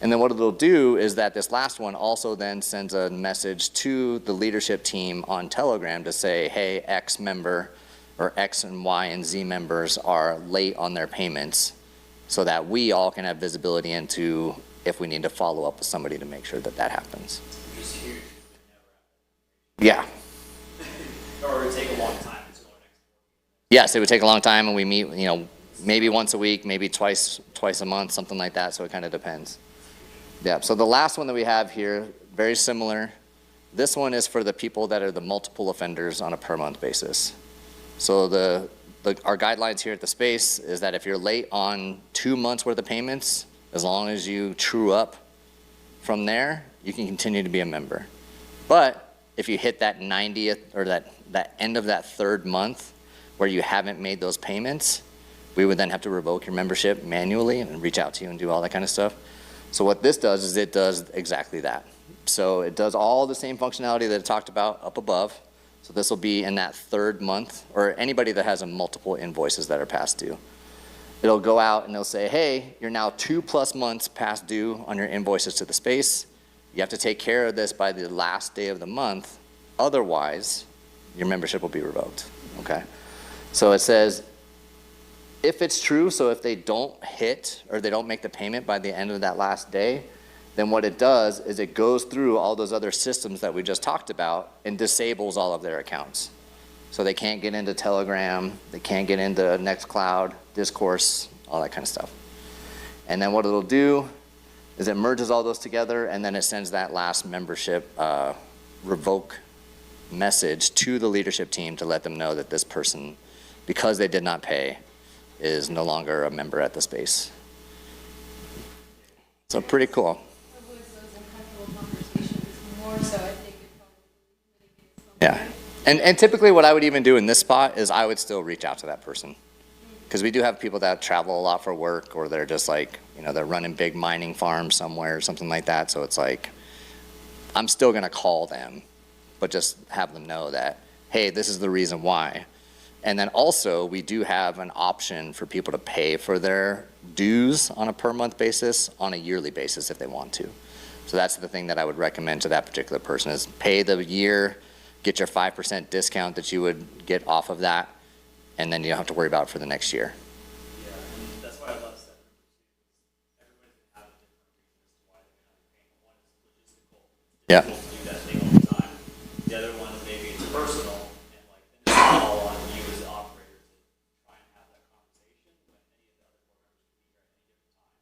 And then what it'll do is that this last one also then sends a message to the leadership team on Telegram to say, hey, X member or X and Y and Z members are late on their payments, so that we all can have visibility into if we need to follow up with somebody to make sure that that happens. Which is huge. Yeah. Or it would take a long time until our next board. Yes, it would take a long time, and we meet, you know, maybe once a week, maybe twice a month, something like that, so it kind of depends. Yeah, so the last one that we have here, very similar. This one is for the people that are the multiple offenders on a per month basis. So our guidelines here at the space is that if you're late on 2 months worth of payments, as long as you true up from there, you can continue to be a member. But if you hit that 90th or that end of that 3rd month where you haven't made those payments, we would then have to revoke your membership manually and reach out to you and do all that kind of stuff. So what this does is it does exactly that. So it does all the same functionality that it talked about up above. So this will be in that 3rd month, or anybody that has a multiple invoices that are past due. It'll go out and they'll say, hey, you're now 2+ months past due on your invoices to the space. You have to take care of this by the last day of the month. Otherwise, your membership will be revoked, okay? So it says, if it's true, so if they don't hit or they don't make the payment by the end of that last day, then what it does is it goes through all those other systems that we just talked about and disables all of their accounts. So they can't get into Telegram, they can't get into Nextcloud, Discourse, all that kind of stuff. And then what it'll do is it merges all those together, and then it sends that last membership revoke message to the leadership team to let them know that this person, because they did not pay, is no longer a member at the space. So pretty cool. Yeah, and typically what I would even do in this spot is I would still reach out to that person. Because we do have people that travel a lot for work, or they're just like, you know, they're running big mining farms somewhere or something like that. So it's like, I'm still gonna call them, but just have them know that, hey, this is the reason why. And then also, we do have an option for people to pay for their dues on a per month basis on a yearly basis if they want to. So that's the thing that I would recommend to that particular person is pay the year, get your 5% discount that you would get off of that, and then you don't have to worry about it for the next year. Yeah, and that's why I love step number 2. Everybody's gonna have a different reason as to why they're not paying. One is logistical. Yeah. It's difficult to do that thing all the time. The other one is maybe it's personal, and like then it's all on you as the operator to try and have that conversation when any of the other board members can be here at any given time.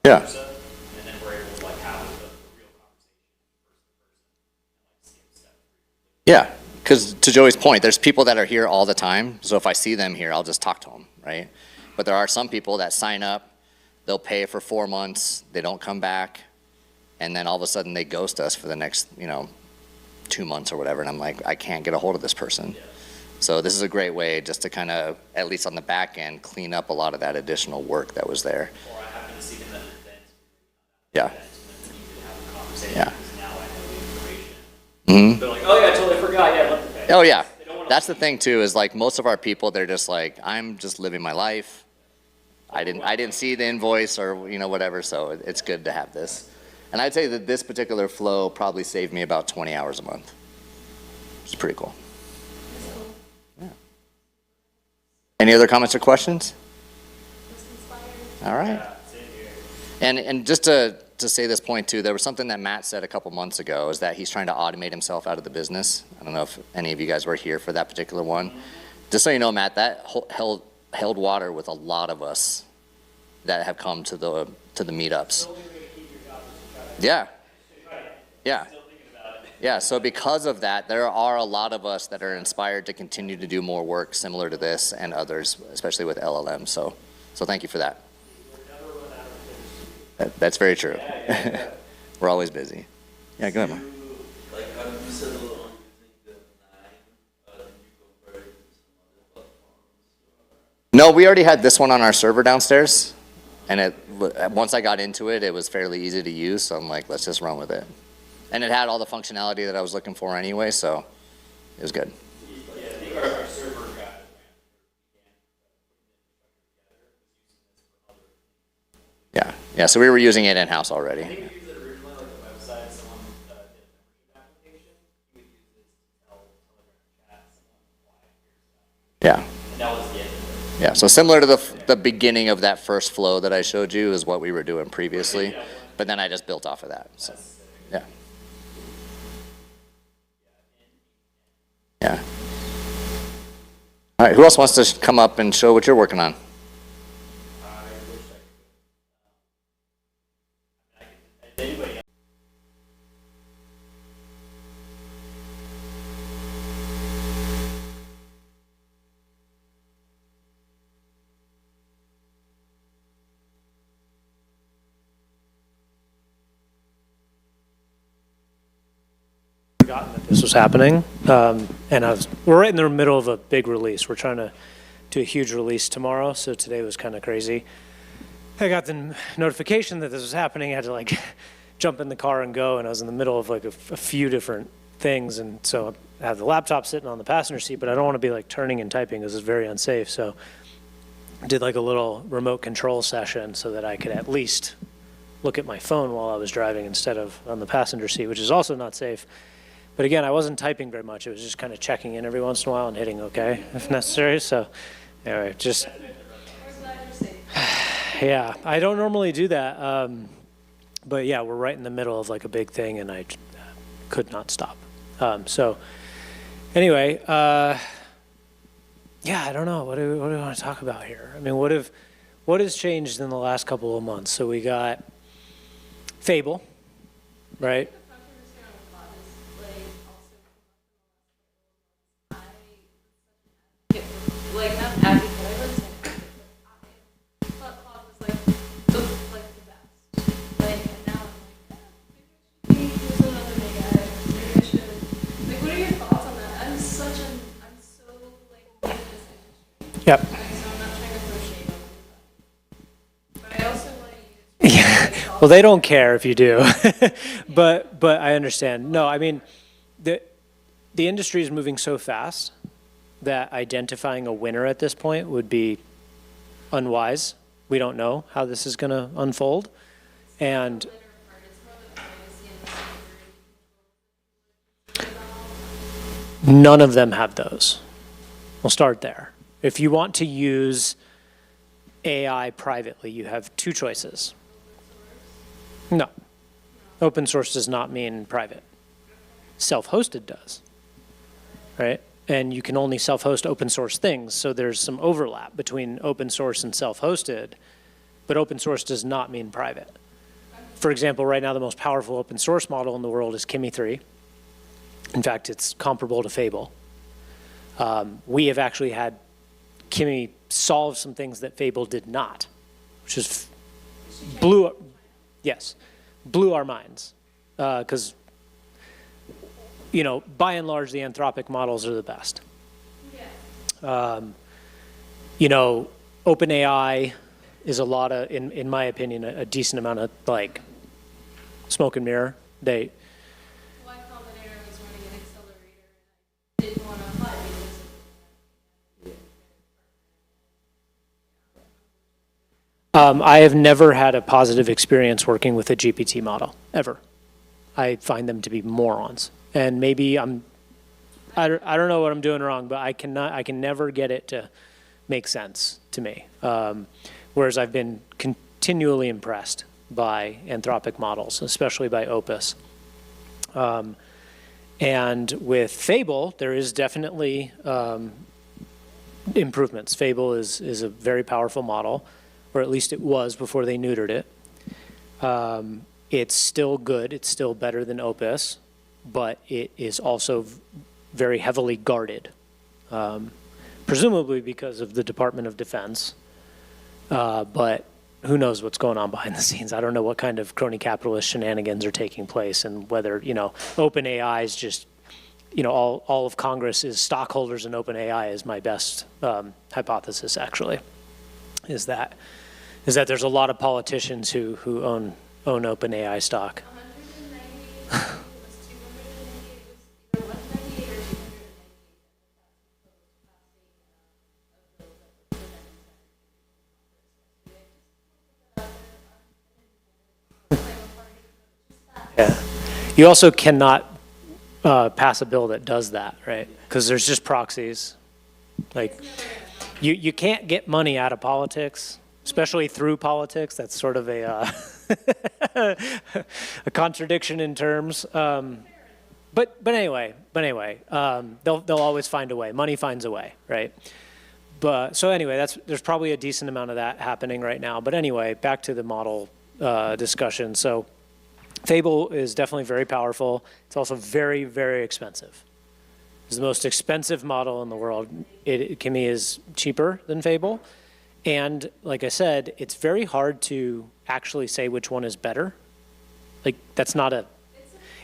Yeah. versa. And then we're able to like have a real conversation person to person and like skip step 3. Yeah, because to Joey's point, there's people that are here all the time, so if I see them here, I'll just talk to them, right? But there are some people that sign up, they'll pay for 4 months, they don't come back, and then all of a sudden they ghost us for the next, 2 months or whatever, and I'm like, I can't get a hold of this person. Yeah. So this is a great way just to kind of, at least on the back end, clean up a lot of that additional work that was there. Or I happen to see them at an event. Yeah. And it's easy to have a conversation Yeah. because now I know the information. Mm-hmm. They're like, oh yeah, I totally forgot. Yeah, I'd love to pay. Oh, yeah. They don't wanna That's the thing too, is like most of our people, they're just like, I'm just living my life. I didn't see the invoice or, whatever, so it's good to have this. And I'd say that this particular flow probably saved me about 20 hours a month. It's pretty cool. Yeah. Any other comments or questions? All right. Yeah, same here. And just to say this point too, there was something that Matt said a couple months ago, is that he's trying to automate himself out of the business. I don't know if any of you guys were here for that particular one. Just so you know, Matt, that held water with a lot of us that have come to the meetups. Yeah. Yeah. Yeah, so because of that, there are a lot of us that are inspired to continue to do more work similar to this and others, especially with LLM. So thank you for that. That's very true. We're always busy. Yeah, go ahead, Mark. Like how you said on using the 9, did you compare it to some other platforms? No, we already had this one on our server downstairs, and once I got into it, it was fairly easy to use, so I'm like, let's just run with it. And it had all the functionality that I was looking for anyway, so it was good. Yeah, I think our server guy Yeah, so we were using it in-house already. I think we used it originally like a website. Someone did a membership application. We would use this to tell Telegram chat someone why here's Yeah. and that was the end of it. Yeah, so similar to the beginning of that first flow that I showed you is what we were doing previously, but then I just built off of that, so, yeah. Yeah. All right, who else wants to come up and show what you're working on? Anybody else? Forgotten that this was happening, and we're right in the middle of a big release. We're trying to do a huge release tomorrow, so today was kind of crazy. I got the notification that this was happening. I had to like jump in the car and go, and I was in the middle of like a few different things, and so I have the laptop sitting on the passenger seat, but I don't want to be like turning and typing because it's very unsafe. So I did like a little remote control session so that I could at least look at my phone while I was driving instead of on the passenger seat, which is also not safe. But again, I wasn't typing very much. It was just kind of checking in every once in a while and hitting OK if necessary. So anyway, just, yeah, I don't normally do that. But yeah, we're right in the middle of like a big thing and I could not stop. So anyway, yeah, I don't know. What do we want to talk about here? I mean, what has changed in the last couple of months? So we got Fable, right? Like not advocate, I wouldn't say advocate, but I thought Claude was like the best. Like and now I'm like, maybe I should use another AI. Maybe I should. Like, what are your thoughts on that? I'm so like new to this industry. Yep. So I'm not trying to throw shade on anybody. But I also want to use. Yeah. Well, they don't care if you do, but I understand. No, I mean, the industry is moving so fast that identifying a winner at this point would be unwise. We don't know how this is going to unfold, and none of them have those. We'll start there. If you want to use AI privately, you have two choices. No. Open source does not mean private. Self-hosted does, right? And you can only self-host open source things, so there's some overlap between open source and self-hosted, but open source does not mean private. For example, right now the most powerful open source model in the world is Kimi 3. In fact, it's comparable to Fable. We have actually had Kimi solve some things that Fable did not, which is blew our minds. Because, you know, by and large, the Anthropic models are the best. You know, OpenAI is a lot of, in my opinion, a decent amount of like smoke and mirror. Y Combinator was running an accelerator, and I didn't want to apply because I have never had a positive experience working with a GPT model, ever. I find them to be morons. And maybe I don't know what I'm doing wrong, but I can never get it to make sense to me. Whereas I've been continually impressed by Anthropic models, especially by Opus. And with Fable, there is definitely improvements. Fable is a very powerful model, or at least it was before they neutered it. It's still good, it's still better than Opus, but it is also very heavily guarded, presumably because of the Department of Defense. But who knows what's going on behind the scenes. I don't know what kind of crony capitalist shenanigans are taking place, and whether, you know, OpenAI is just, you know, all of Congress is stockholders in OpenAI is my best hypothesis, actually, is that there's a lot of politicians who own OpenAI stock. 198, I think it was 298, it was either 198 or 298 Yeah. You also cannot pass a bill that does that, right? Because there's just proxies. Like, you can't get money out of politics, especially through politics. That's sort of a a contradiction in terms. But anyway, they'll always find a way. Money finds a way, right? But so anyway, there's probably a decent amount of that happening right now. But anyway, back to the model discussion. So Fable is definitely very powerful. It's also very, very expensive. It's the most expensive model in the world. Kimi is cheaper than Fable. And like I said, it's very hard to actually say which one is better. Like, that's not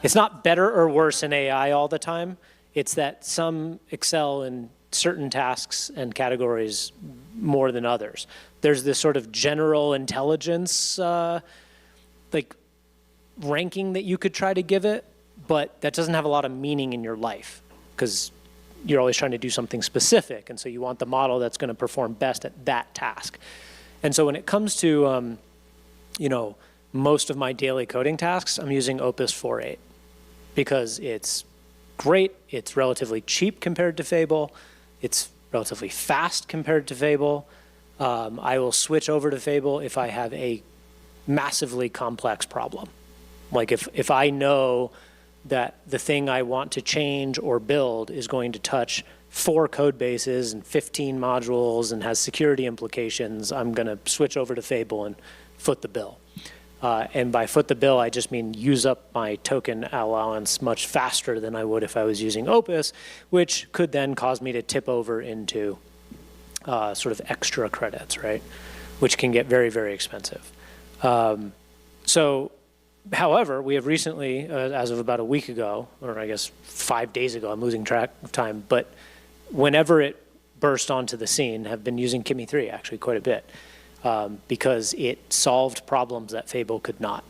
it's not better or worse in AI all the time. It's that some excel in certain tasks and categories more than others. There's this sort of general intelligence, like, ranking that you could try to give it, but that doesn't have a lot of meaning in your life because you're always trying to do something specific, and so you want the model that's going to perform best at that task. And so when it comes to, you know, most of my daily coding tasks, I'm using Opus 4.8 because it's great, it's relatively cheap compared to Fable, it's relatively fast compared to Fable. I will switch over to Fable if I have a massively complex problem. Like if I know that the thing I want to change or build is going to touch 4 code bases and 15 modules and has security implications, I'm going to switch over to Fable and foot the bill. And by foot the bill, I just mean use up my token allowance much faster than I would if I was using Opus, which could then cause me to tip over into sort of extra credits, right? Which can get very, very expensive. However, we have recently, as of about a week ago, or I guess 5 days ago, I'm losing track of time, but whenever it burst onto the scene, have been using Kimi 3 actually quite a bit because it solved problems that Fable could not.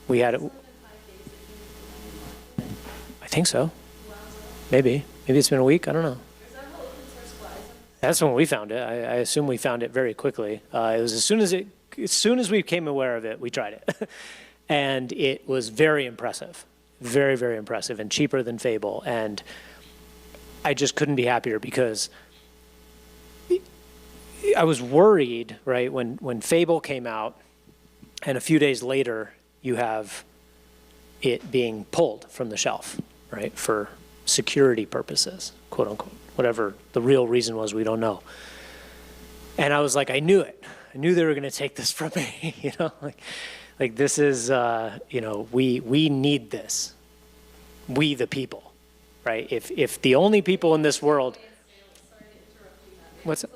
We had it. I think so. Maybe it's been a week. I don't know. That's when we found it. I assume we found it very quickly. It was as soon as we became aware of it, we tried it. And it was very impressive, very, very impressive, and cheaper than Fable. And I just couldn't be happier because I was worried, right, when Fable came out, and a few days later, you have it being pulled from the shelf, right, for security purposes, quote unquote, whatever the real reason was, we don't know. And I was like, I knew it. I knew they were going to take this from me, like this is, we need this. We the people, right? If the only people in this world, what's it?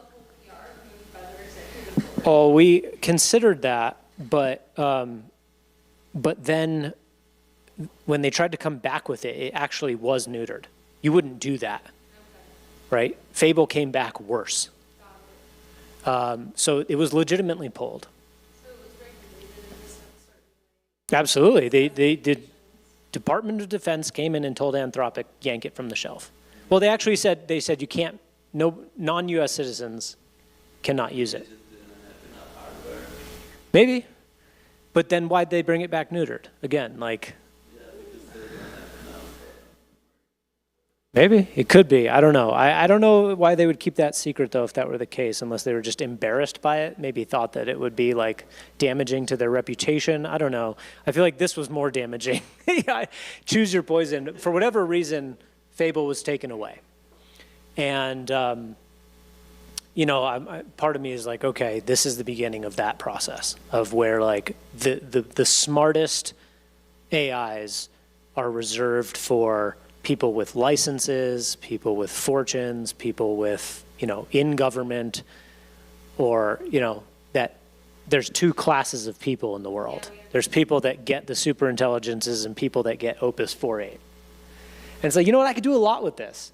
Oh, we considered that, but then when they tried to come back with it, it actually was neutered. You wouldn't do that, right? Fable came back worse. So it was legitimately pulled. Absolutely. They did. Department of Defense came in and told Anthropic, yank it from the shelf. Well, they actually said, you can't, no non-US citizens cannot use it. Maybe. But then why'd they bring it back neutered? Again, like, maybe, it could be, I don't know. I don't know why they would keep that secret though, if that were the case, unless they were just embarrassed by it, maybe thought that it would be like damaging to their reputation, I don't know. I feel like this was more damaging. Choose your poison. For whatever reason, Fable was taken away. And, part of me is like, okay, this is the beginning of that process of where like the smartest AIs are reserved for people with licenses, people with fortunes, people with, in government, or, that there's two classes of people in the world. There's people that get the super intelligences and people that get Opus 4.8. And it's like, you know what, I could do a lot with this.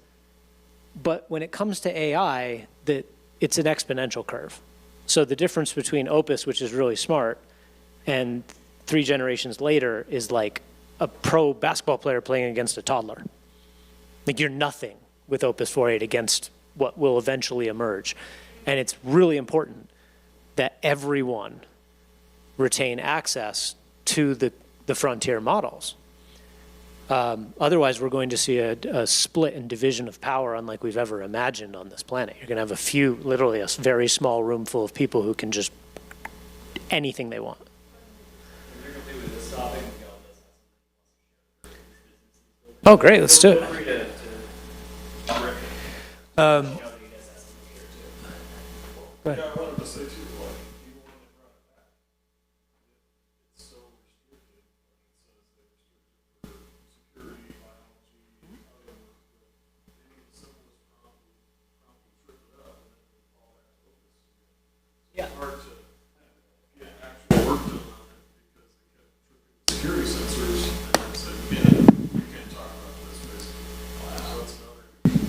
But when it comes to AI, it's an exponential curve. So the difference between Opus, which is really smart, and 3 generations later is like a pro basketball player playing against a toddler. Like you're nothing with Opus 4.8 against what will eventually emerge. And it's really important that everyone retain access to the frontier models. Otherwise, we're going to see a split and division of power unlike we've ever imagined on this planet. You're going to have literally a very small room full of people who can just anything they want. Oh, great, let's do it. Go ahead. Yeah, I wanted to say too, like, even when they brought it back, it's so restricted. Like, it says they're restricted for security, biology, other work, but they need the simplest prompt trip it up, and then they fall back to Opus. Yeah. It's hard to get actual work done on it because they kept tripping the security sensors and then said, you can't talk about this, basically. So it's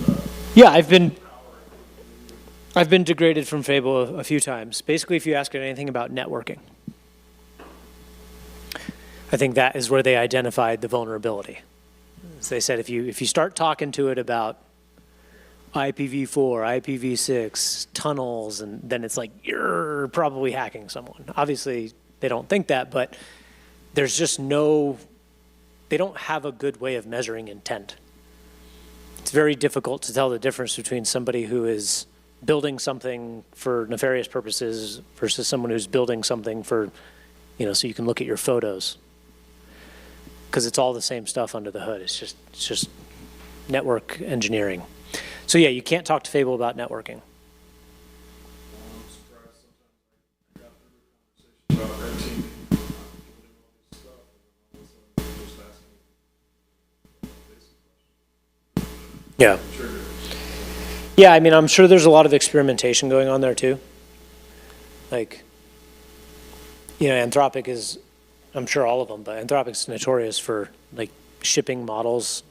another, Yeah, I've been degraded from Fable a few times. Basically, if you ask it anything about networking, I think that is where they identified the vulnerability. So they said if you start talking to it about IPv4, IPv6, tunnels, and then it's like you're probably hacking someone. Obviously, they don't think that, but there's just they don't have a good way of measuring intent. It's very difficult to tell the difference between somebody who is building something for nefarious purposes versus someone who's building something for, so you can look at your photos. Because it's all the same stuff under the hood. It's just network engineering. So yeah, you can't talk to Fable about networking. I'm surprised sometimes I got through the conversation about red teaming, building all this stuff, and then all of a sudden they're just asking basic questions. Yeah. Trigger. Yeah, I mean, I'm sure there's a lot of experimentation going on there too. Like, Anthropic is, I'm sure all of them, but Anthropic's notorious for like shipping models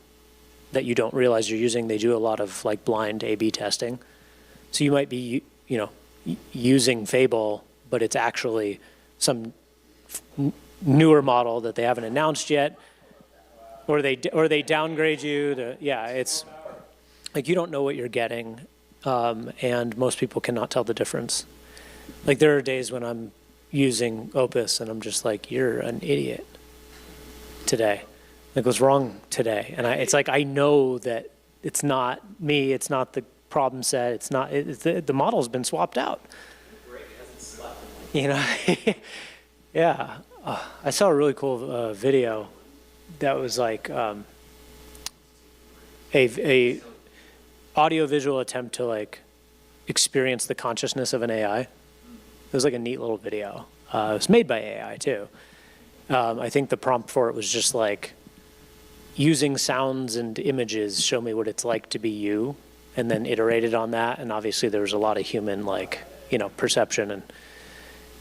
that you don't realize you're using. They do a lot of like blind A/B testing. So you might be, using Fable, but it's actually some newer model that they haven't announced yet, or they downgrade you to, yeah, it's like you don't know what you're getting, and most people cannot tell the difference. Like there are days when I'm using Opus and I'm just like, you're an idiot today. Like what's wrong today? And it's like, I know that it's not me, it's not the problem set, it's not, the model's been swapped out. Yeah. I saw a really cool video that was like a audio-visual attempt to like experience the consciousness of an AI. It was like a neat little video. It was made by AI too. I think the prompt for it was just like, using sounds and images, show me what it's like to be you, and then iterated on that. And obviously there was a lot of human, like, you know, perception and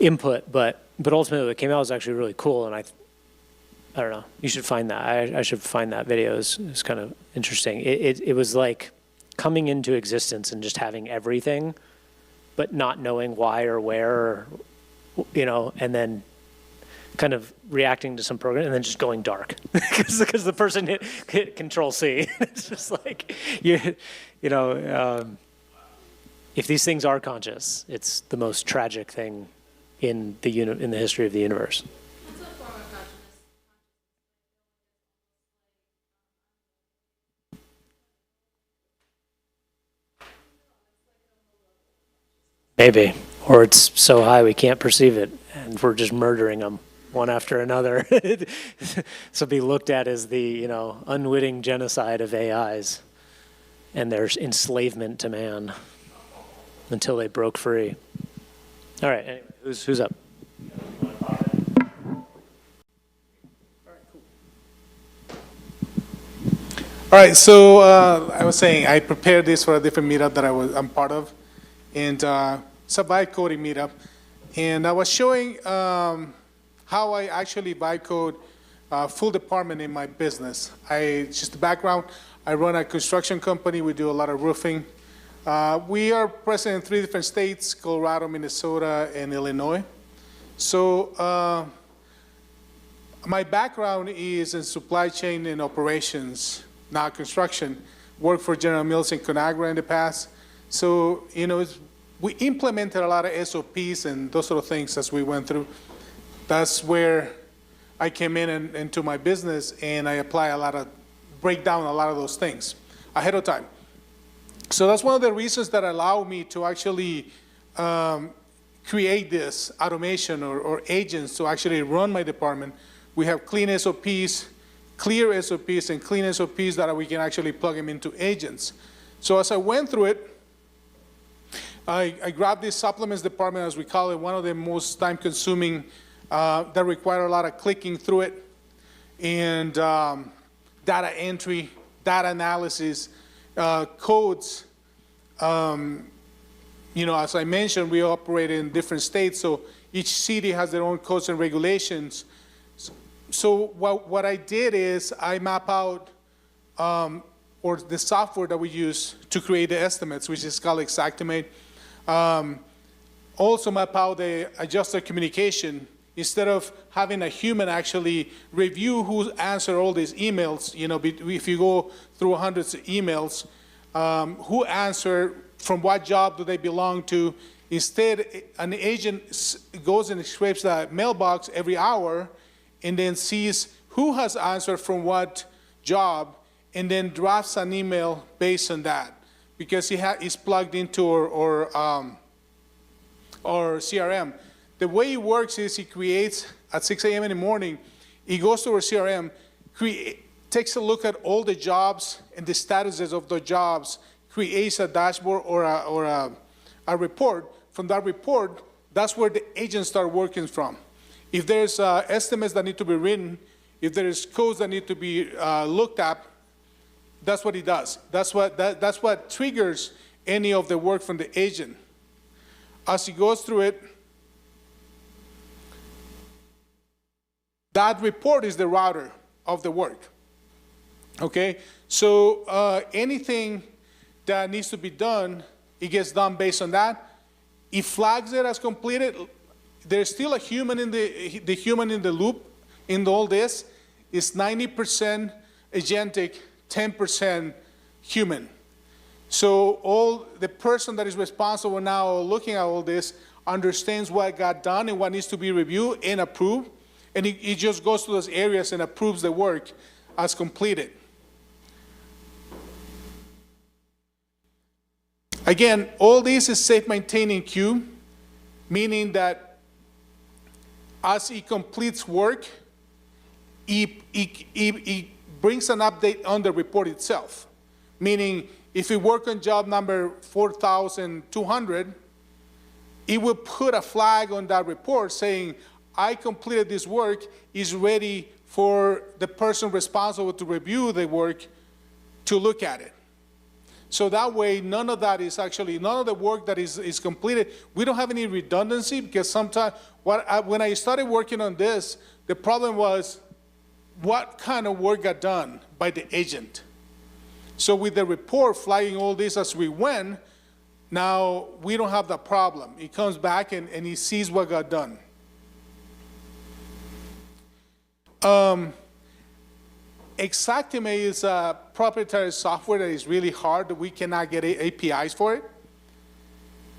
input, but ultimately what came out was actually really cool. And I don't know, you should find that. I should find that video. It's kind of interesting. It was like coming into existence and just having everything, but not knowing why or where, or, you know, and then kind of reacting to some program and then just going dark because the person hit Control C. It's just like, you know, if these things are conscious, it's the most tragic thing in the history of the universe. What's a form of consciousness? Maybe, or it's so high we can't perceive it, and we're just murdering them one after another. So be looked at as the, you know, unwitting genocide of AIs and their enslavement to man until they broke free. All right, anyway, who's up? All right, so I was saying I prepared this for a different meetup that I'm part of, and it's a vibe coding meetup, and I was showing how I actually vibe code full department in my business. Just the background, I run a construction company. We do a lot of roofing. We are present in 3 different states: Colorado, Minnesota, and Illinois. So my background is in supply chain and operations, not construction. Worked for General Mills in Conagra in the past. So, you know, we implemented a lot of SOPs and those sort of things as we went through. That's where I came in and into my business, and I break down a lot of those things ahead of time. So that's one of the reasons that allow me to actually create this automation or agents to actually run my department. We have clean SOPs, clear SOPs, and clean SOPs that we can actually plug them into agents. So as I went through it, I grabbed this supplements department, as we call it, one of the most time-consuming that require a lot of clicking through it, and data entry, data analysis, codes. You know, as I mentioned, we operate in different states, so each city has their own codes and regulations. So what I did is I map out, or the software that we use to create the estimates, which is called Xactimate. Also map out the adjuster communication. Instead of having a human actually review who answered all these emails, you know, if you go through hundreds of emails, who answered, from what job do they belong to? Instead, an agent goes and scrapes that mailbox every hour and then sees who has answered from what job, and then drafts an email based on that, because he's plugged into our CRM. The way it works is he creates at 6 a.m. in the morning, he goes to our CRM, takes a look at all the jobs and the statuses of the jobs, creates a dashboard or a report. From that report, that's where the agents start working from. If there's estimates that need to be written, if there's codes that need to be looked at, that's what he does. That's what triggers any of the work from the agent. As he goes through it, that report is the router of the work. Okay? So anything that needs to be done, it gets done based on that. It flags it as completed. There's still a human in the human in the loop in all this. It's 90% agentic, 10% human. So the person that is responsible now looking at all this understands what got done and what needs to be reviewed and approved, and he just goes to those areas and approves the work as completed. Again, all this is self-maintaining queue, meaning that as he completes work, he brings an update on the report itself. Meaning, if you work on job number 4,200, it will put a flag on that report saying, I completed this work, is ready for the person responsible to review the work to look at it. So that way, none of the work that is completed, we don't have any redundancy, because sometimes, when I started working on this, the problem was what kind of work got done by the agent. So with the report flagging all this as we went, now we don't have that problem. He comes back and he sees what got done. Xactimate is a proprietary software that is really hard. We cannot get APIs for it.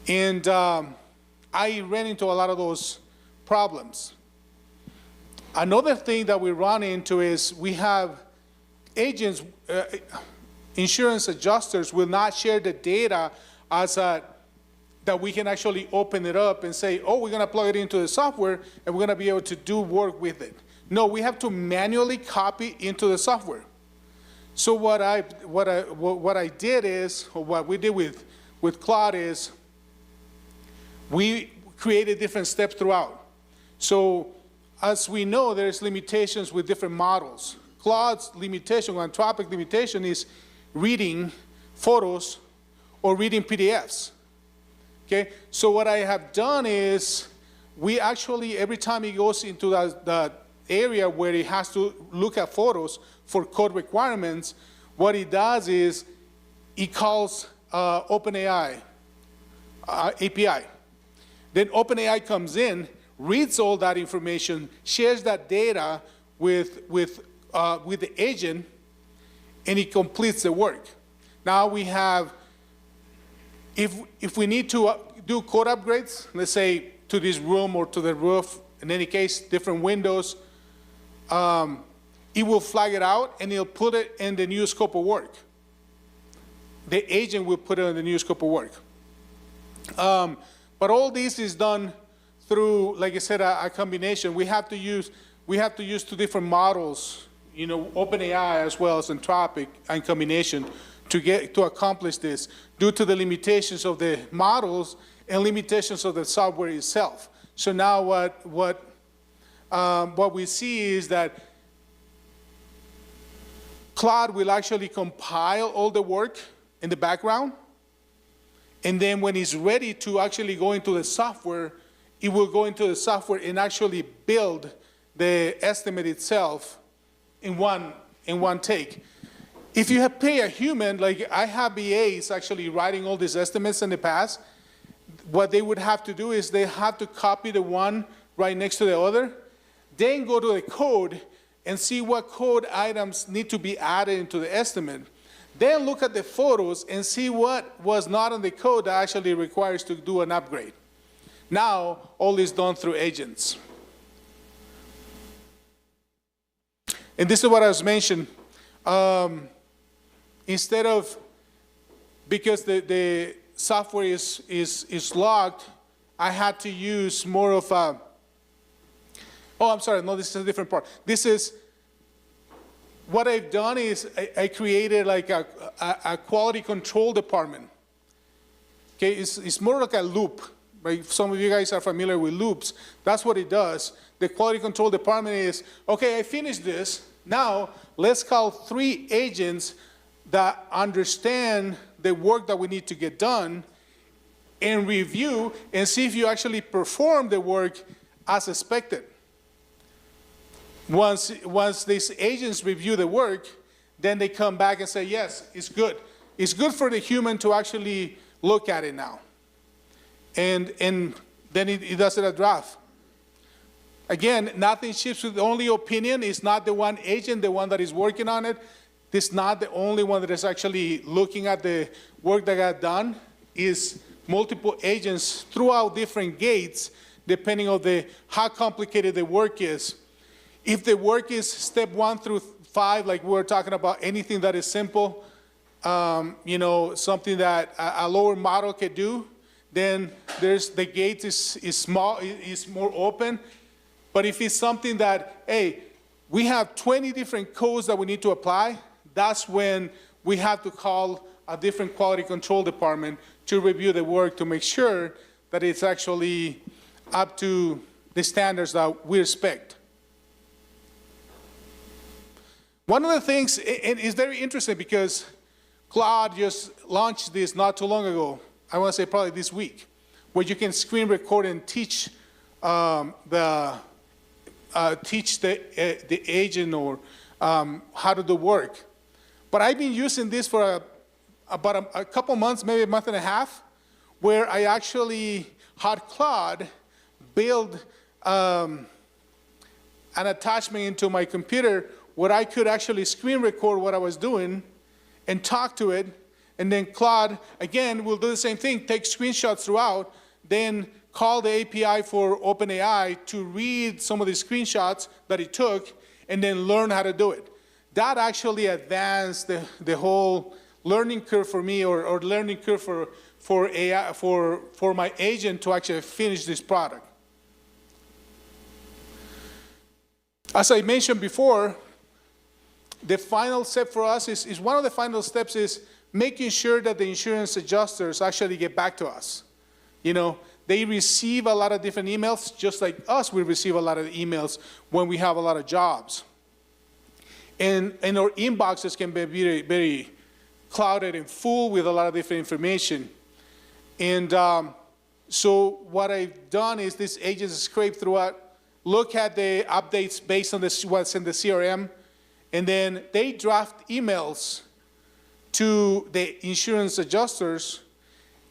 And I ran into a lot of those problems. Another thing that we run into is we have agents, insurance adjusters will not share the data as that we can actually open it up and say, oh, we're going to plug it into the software and we're going to be able to do work with it. No, we have to manually copy into the software. So what I did is, or what we did with Claude is, we created different steps throughout. So as we know, there's limitations with different models. Claude's limitation, Anthropic limitation, is reading photos or reading PDFs. Okay, so what I have done is, we actually, every time he goes into the area where he has to look at photos for code requirements, what he does is he calls OpenAI API. Then OpenAI comes in, reads all that information, shares that data with the agent, and he completes the work. Now we have, if we need to do code upgrades, let's say to this room or to the roof, in any case, different windows, it will flag it out and he'll put it in the new scope of work. The agent will put it in the new scope of work. But all this is done through, like I said, a combination. We have to use two different models, you know, OpenAI as well as Anthropic in combination to accomplish this, due to the limitations of the models and limitations of the software itself. So now what we see is that Claude will actually compile all the work in the background, and then when it's ready to actually go into the software, it will go into the software and actually build the estimate itself in one take. If you pay a human, like I have BAs actually writing all these estimates in the past, what they would have to do is they have to copy the one right next to the other, then go to the code and see what code items need to be added into the estimate. Then look at the photos and see what was not in the code that actually requires to do an upgrade. Now, all is done through agents. And this is what I was mentioning. Instead of, because the software is logged, I had to use more of a, oh, I'm sorry, no, this is a different part. This is, what I've done is I created like a quality control department. Okay, it's more like a loop. Right? Some of you guys are familiar with loops. That's what it does. The quality control department is, okay, I finished this. Now, let's call 3 agents that understand the work that we need to get done and review and see if you actually perform the work as expected. Once these agents review the work, then they come back and say, yes, it's good. It's good for the human to actually look at it now. And then it does it a draft. Again, nothing ships with only opinion. It's not the one agent, the one that is working on it. This is not the only one that is actually looking at the work that got done. Is multiple agents throughout different gates, depending on how complicated the work is. If the work is step 1 through 5, like we were talking about, anything that is simple, you know, something that a lower model can do, then the gate is small, is more open. But if it's something that, hey, we have 20 different codes that we need to apply, that's when we have to call a different quality control department to review the work to make sure that it's actually up to the standards that we expect. One of the things, and it's very interesting because Claude just launched this not too long ago, I want to say probably this week, where you can screen record and teach the agent or how to do work. But I've been using this for about a couple months, maybe a month and a half, where I actually had Claude build an attachment into my computer where I could actually screen record what I was doing and talk to it. And then Claude, again, will do the same thing, take screenshots throughout, then call the API for OpenAI to read some of the screenshots that he took, and then learn how to do it. That actually advanced the whole learning curve for me, or learning curve for AI, for my agent to actually finish this product. As I mentioned before, the final step for us is one of the final steps is making sure that the insurance adjusters actually get back to us. You know, they receive a lot of different emails, just like us, we receive a lot of emails when we have a lot of jobs. And our inboxes can be very, very clouded and full with a lot of different information. And so what I've done is this agent scrape throughout, look at the updates based on what's in the CRM, and then they draft emails to the insurance adjusters,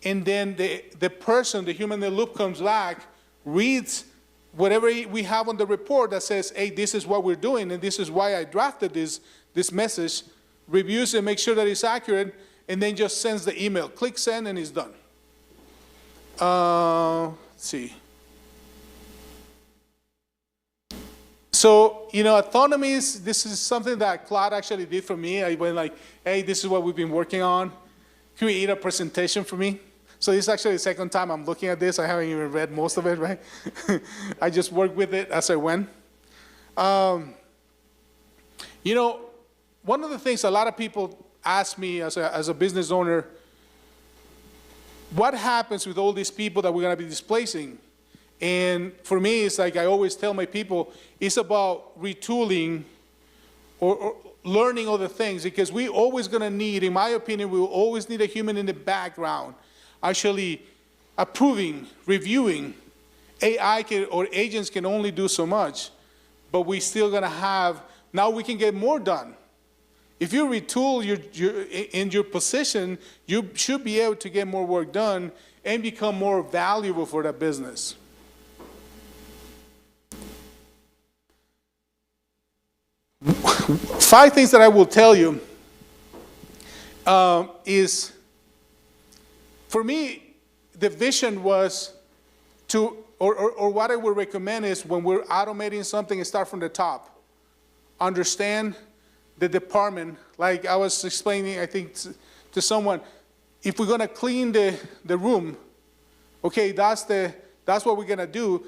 and then the person, the human in the loop, comes back, reads whatever we have on the report that says, hey, this is what we're doing, and this is why I drafted this message, reviews it, makes sure that it's accurate, and then just sends the email. Click send, and it's done. Let's see. So, you know, autonomies, this is something that Claude actually did for me. I went like, hey, this is what we've been working on. Create a presentation for me. So this is actually the second time I'm looking at this. I haven't even read most of it, right? I just worked with it as I went. You know, one of the things a lot of people ask me as a business owner, what happens with all these people that we're going to be displacing? And for me, it's like I always tell my people, it's about retooling or learning other things, because we always going to need, in my opinion, we will always need a human in the background actually approving, reviewing. AI or agents can only do so much, but we still going to have, now we can get more done. If you retool in your position, you should be able to get more work done and become more valuable for that business. Five things that I will tell you is, for me, the vision was to, or what I would recommend is when we're automating something, start from the top. Understand the department. Like I was explaining, I think, to someone, if we're going to clean the room, okay, that's what we're going to do.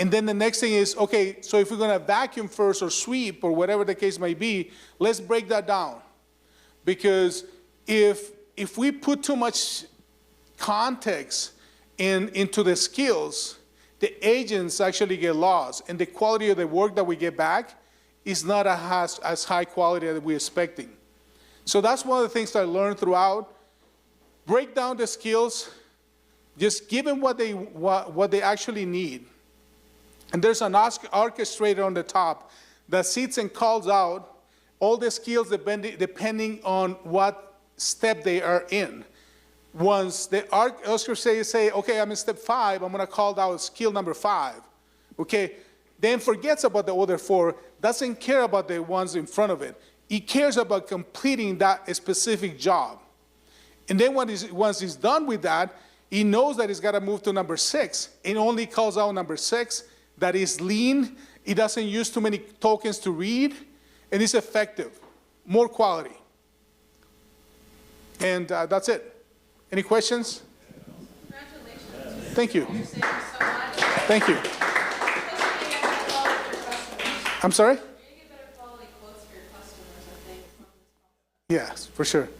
And then the next thing is, okay, so if we're going to vacuum first or sweep or whatever the case may be, let's break that down. Because if we put too much context into the skills, the agents actually get lost, and the quality of the work that we get back is not as high quality as we're expecting. So that's one of the things that I learned throughout. Break down the skills, just give them what they actually need. And there's an orchestrator on the top that sits and calls out all the skills depending on what step they are in. Once the orchestrator say, okay, I'm in step 5, I'm going to call out skill number 5. Okay, then forgets about the other 4, doesn't care about the ones in front of it. He cares about completing that specific job. And then once he's done with that, he knows that he's got to move to number 6, and only calls out number 6. That is lean, it doesn't use too many tokens to read, and it's effective, more quality. And that's it. Any questions? Congratulations. Thank you. You're saving so much. Thank you. Plus, you're getting better quality for your customers. I'm sorry? You're gonna get better quality quotes for your customers, I think, from this process. Yes, for sure. So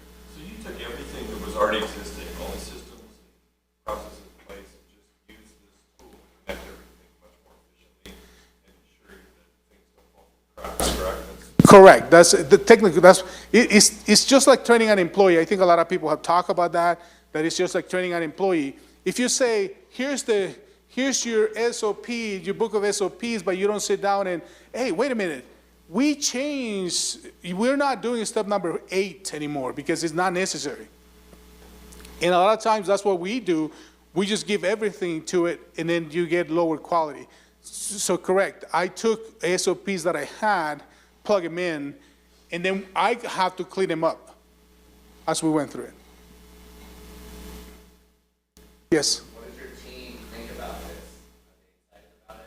already existing, all the systems and processes in place, and just use this tool to connect everything much more efficiently and ensure that things don't fall through the cracks, correct? Correct. That's the technical. It's just like training an employee. I think a lot of people have talked about that. That it's just like training an employee. If you say, here's your SOP, your book of SOPs, but you don't sit down and, hey, wait a minute, we're not doing step number 8 anymore because it's not necessary. And a lot of times that's what we do. We just give everything to it, and then you get lower quality. So correct. I took SOPs that I had, plug them in, and then I have to clean them up as we went through it. Yes? What does your team think about this? Are they excited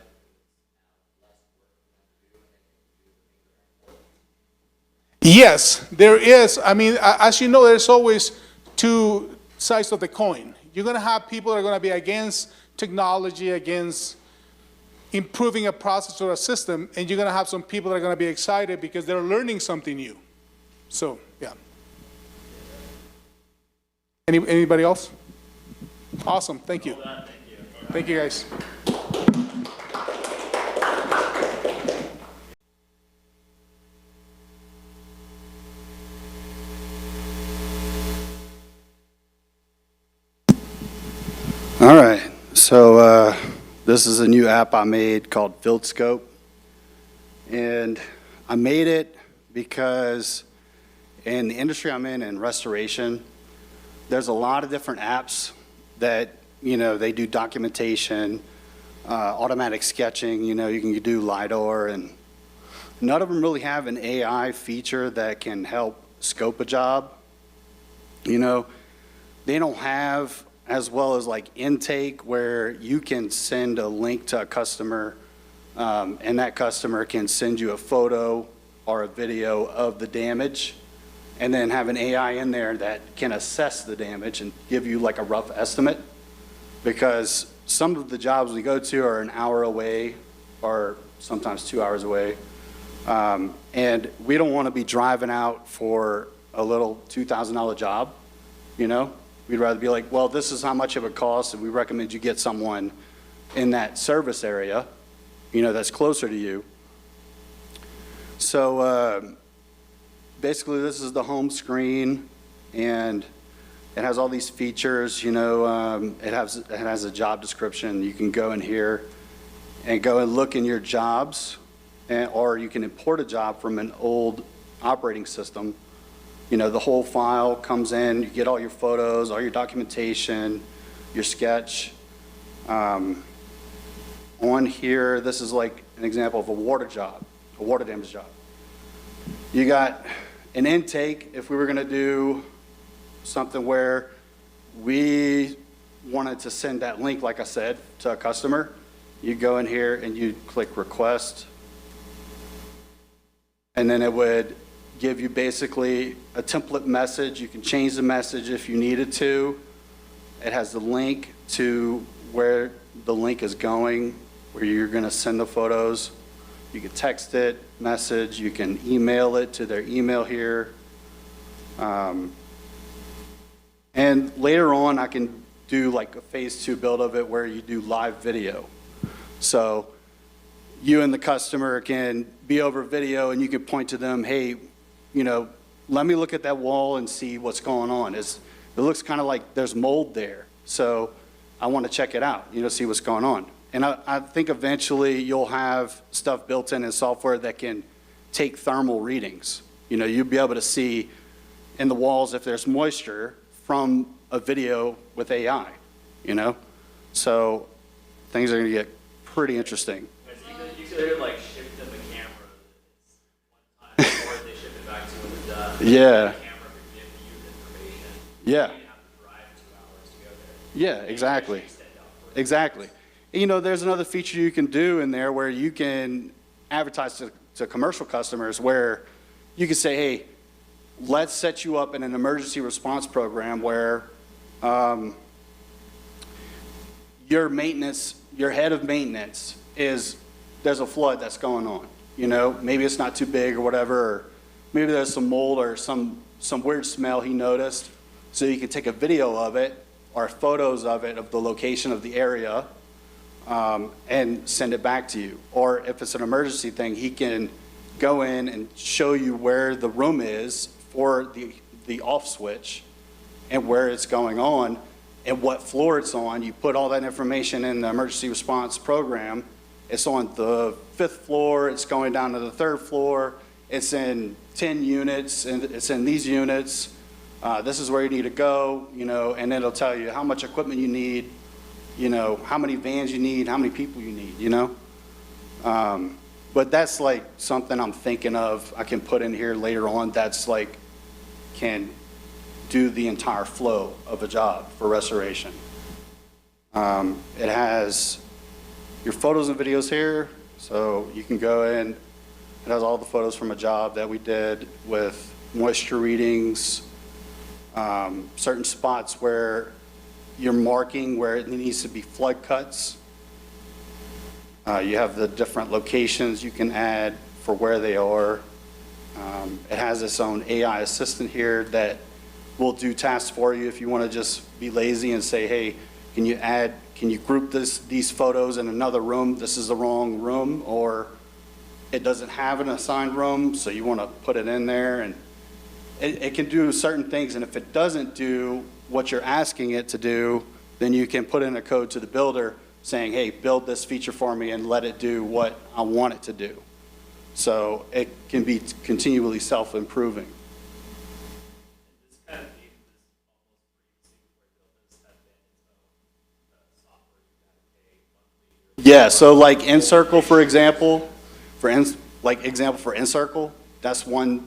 about it? Yes, there is. I mean, as you know, there's always two sides of the coin. You're going to have people that are going to be against technology, against improving a process or a system, and you're going to have some people that are going to be excited because they're learning something new. So, yeah. Anybody else? Awesome. Thank you. Thank you, guys. All right, so this is a new app I made called Field Scope, and I made it because in the industry I'm in restoration, there's a lot of different apps that, you know, they do documentation, automatic sketching, you know, you can do LiDAR, and none of them really have an AI feature that can help scope a job. You know, they don't have, as well as like intake, where you can send a link to a customer and that customer can send you a photo or a video of the damage, and then have an AI in there that can assess the damage and give you like a rough estimate, because some of the jobs we go to are an hour away or sometimes 2 hours away, and we don't want to be driving out for a little $2,000 job, you know. We'd rather be like, well, this is how much it would cost, and we recommend you get someone in that service area, you know, that's closer to you. So basically, this is the home screen, and it has all these features. You know, it has a job description. You can go in here and go and look in your jobs, or you can import a job from an old operating system. You know, the whole file comes in, you get all your photos, all your documentation, your sketch. On here, this is like an example of a water job, a water damage job. You got an intake if we were gonna do something where we wanted to send that link, like I said, to a customer. You go in here and you click request, and then it would give you basically a template message. You can change the message if you needed to. It has the link to where the link is going, where you're going to send the photos. You can text it, message, you can email it to their email here. And later on, I can do like a phase 2 build of it where you do live video. So you and the customer can be over video, and you can point to them, hey, you know, let me look at that wall and see what's going on. It looks kind of like there's mold there, so I want to check it out, you know, see what's going on. And I think eventually you'll have stuff built in software that can take thermal readings. You know, you'll be able to see in the walls if there's moisture from a video with AI, you know? So things are going to get pretty interesting. You could like ship them a camera that's one time, or they ship it back to you when they're done. Yeah. The camera could give you information. Yeah. You didn't have to drive 2 hours to go there. Yeah, exactly. Extend out for Exactly. You know, there's another feature you can do in there where you can advertise to commercial customers, where you can say, hey, let's set you up in an emergency response program where your maintenance, your head of maintenance there's a flood that's going on. You know, maybe it's not too big or whatever, or maybe there's some mold or some weird smell he noticed. So you can take a video of it or photos of it, of the location of the area, and send it back to you. Or if it's an emergency thing, he can go in and show you where the room is for the off switch and where it's going on and what floor it's on. You put all that information in the emergency response program. It's on the 5th floor, it's going down to the 3rd floor, it's in 10 units, and it's in these units. This is where you need to go, you know, and it'll tell you how much equipment you need, you know, how many vans you need, how many people you need, you know. But that's like something I'm thinking of, I can put in here later on, that's like, can do the entire flow of a job for restoration. It has your photos and videos here, so you can go in, it has all the photos from a job that we did with moisture readings, certain spots where you're marking where it needs to be flood cuts. You have the different locations you can add for where they are. It has its own AI assistant here that will do tasks for you if you want to just be lazy and say, hey, can you group these photos in another room? This is the wrong room, or it doesn't have an assigned room, so you want to put it in there, and it can do certain things, and if it doesn't do what you're asking it to do, then you can put in a code to the builder saying, hey, build this feature for me and let it do what I want it to do. So it can be continually self-improving. This kind of made this almost pretty single where built this had been its own software you got to pay monthly. Yeah, so like Encircle, for example, for Encircle, that's one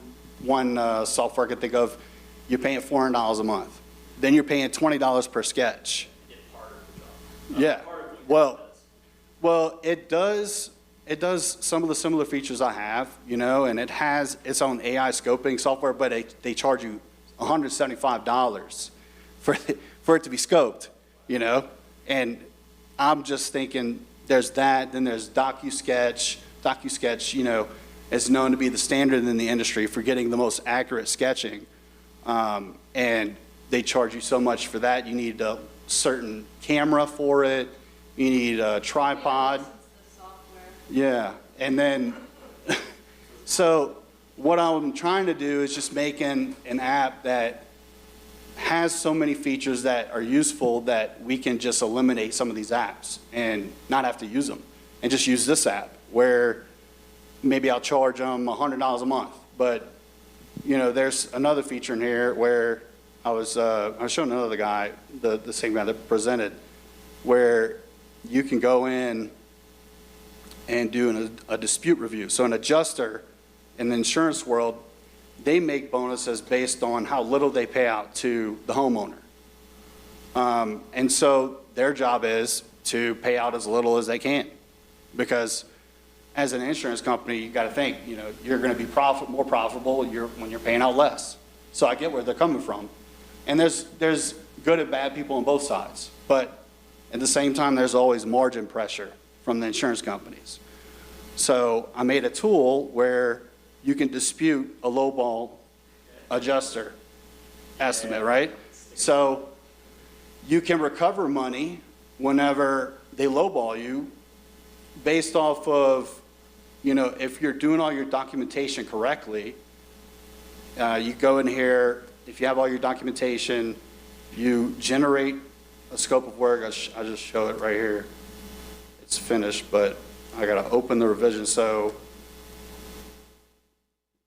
software I can think of. You're paying $400 a month. Then you're paying $20 per sketch. Get part of the job. Yeah, Part of what it does. well, it does some of the similar features I have, you know, and it has its own AI scoping software, but they charge you $175 for it to be scoped, you know? And I'm just thinking there's that, then there's DocuSketch. DocuSketch, you know, is known to be the standard in the industry for getting the most accurate sketching. And they charge you so much for that. You need a certain camera for it. You need a tripod. Yeah, and then, so what I'm trying to do is just make an app that has so many features that are useful that we can just eliminate some of these apps and not have to use them, and just use this app where maybe I'll charge them $100 a month. But, you know, there's another feature in here where I was showing another guy, the same guy that presented, where you can go in and do a dispute review. So an adjuster in the insurance world, they make bonuses based on how little they pay out to the homeowner. And so their job is to pay out as little as they can, because as an insurance company, you got to think, you know, you're going to be more profitable when you're paying out less. So I get where they're coming from. And there's good and bad people on both sides. But at the same time, there's always margin pressure from the insurance companies. So I made a tool where you can dispute a lowball adjuster estimate, right? So you can recover money whenever they lowball you based off of, you know, if you're doing all your documentation correctly. You go in here, if you have all your documentation, you generate a scope of work. I'll just show it right here. It's finished, but I got to open the revision. So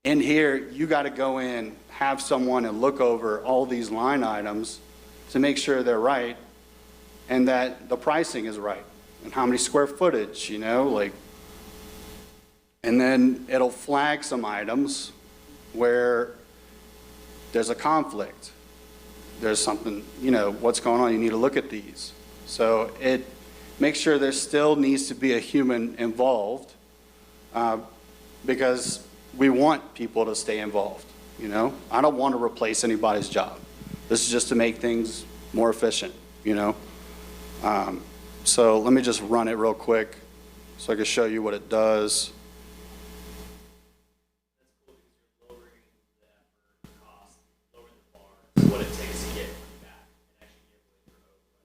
in here, you got to go in, have someone and look over all these line items to make sure they're right and that the pricing is right and how many square footage, you know, like, and then it'll flag some items where there's a conflict. There's something, you know, what's going on? You need to look at these. So it makes sure there still needs to be a human involved, because we want people to stay involved, you know? I don't want to replace anybody's job. This is just to make things more efficient, you know? So let me just run it real quick so I can show you what it does. That's cool because you're lowering the effort, cost, lowering the bar, what it takes to get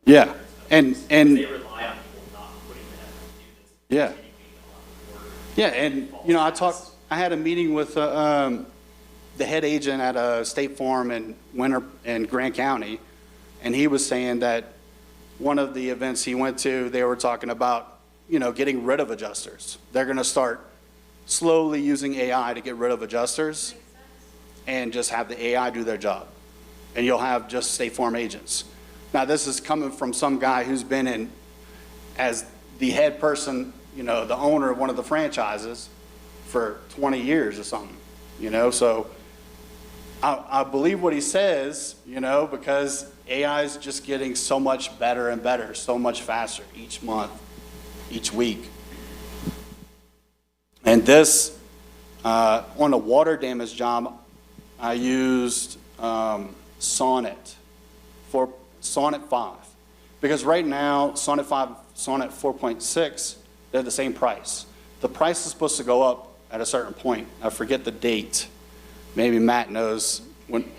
Yeah, and, They rely on people not putting the effort to do this. yeah. Getting paid a lot more. Yeah, and, I had a meeting with, the head agent at a State Farm in Grant County, and he was saying that one of the events he went to, they were talking about, getting rid of adjusters. They're gonna start slowly using AI to get rid of adjusters and just have the AI do their job. And you'll have just State Farm agents. Now, this is coming from some guy who's been in as the head person, the owner of one of the franchises for 20 years or something, so I believe what he says, because AI is just getting so much better and better, so much faster each month, each week. And this, on a water damage job, I used Sonnet for Sonnet 5. Because right now, Sonnet 5, Sonnet 4.6, they're the same price. The price is supposed to go up at a certain point. I forget the date. Maybe Matt knows when.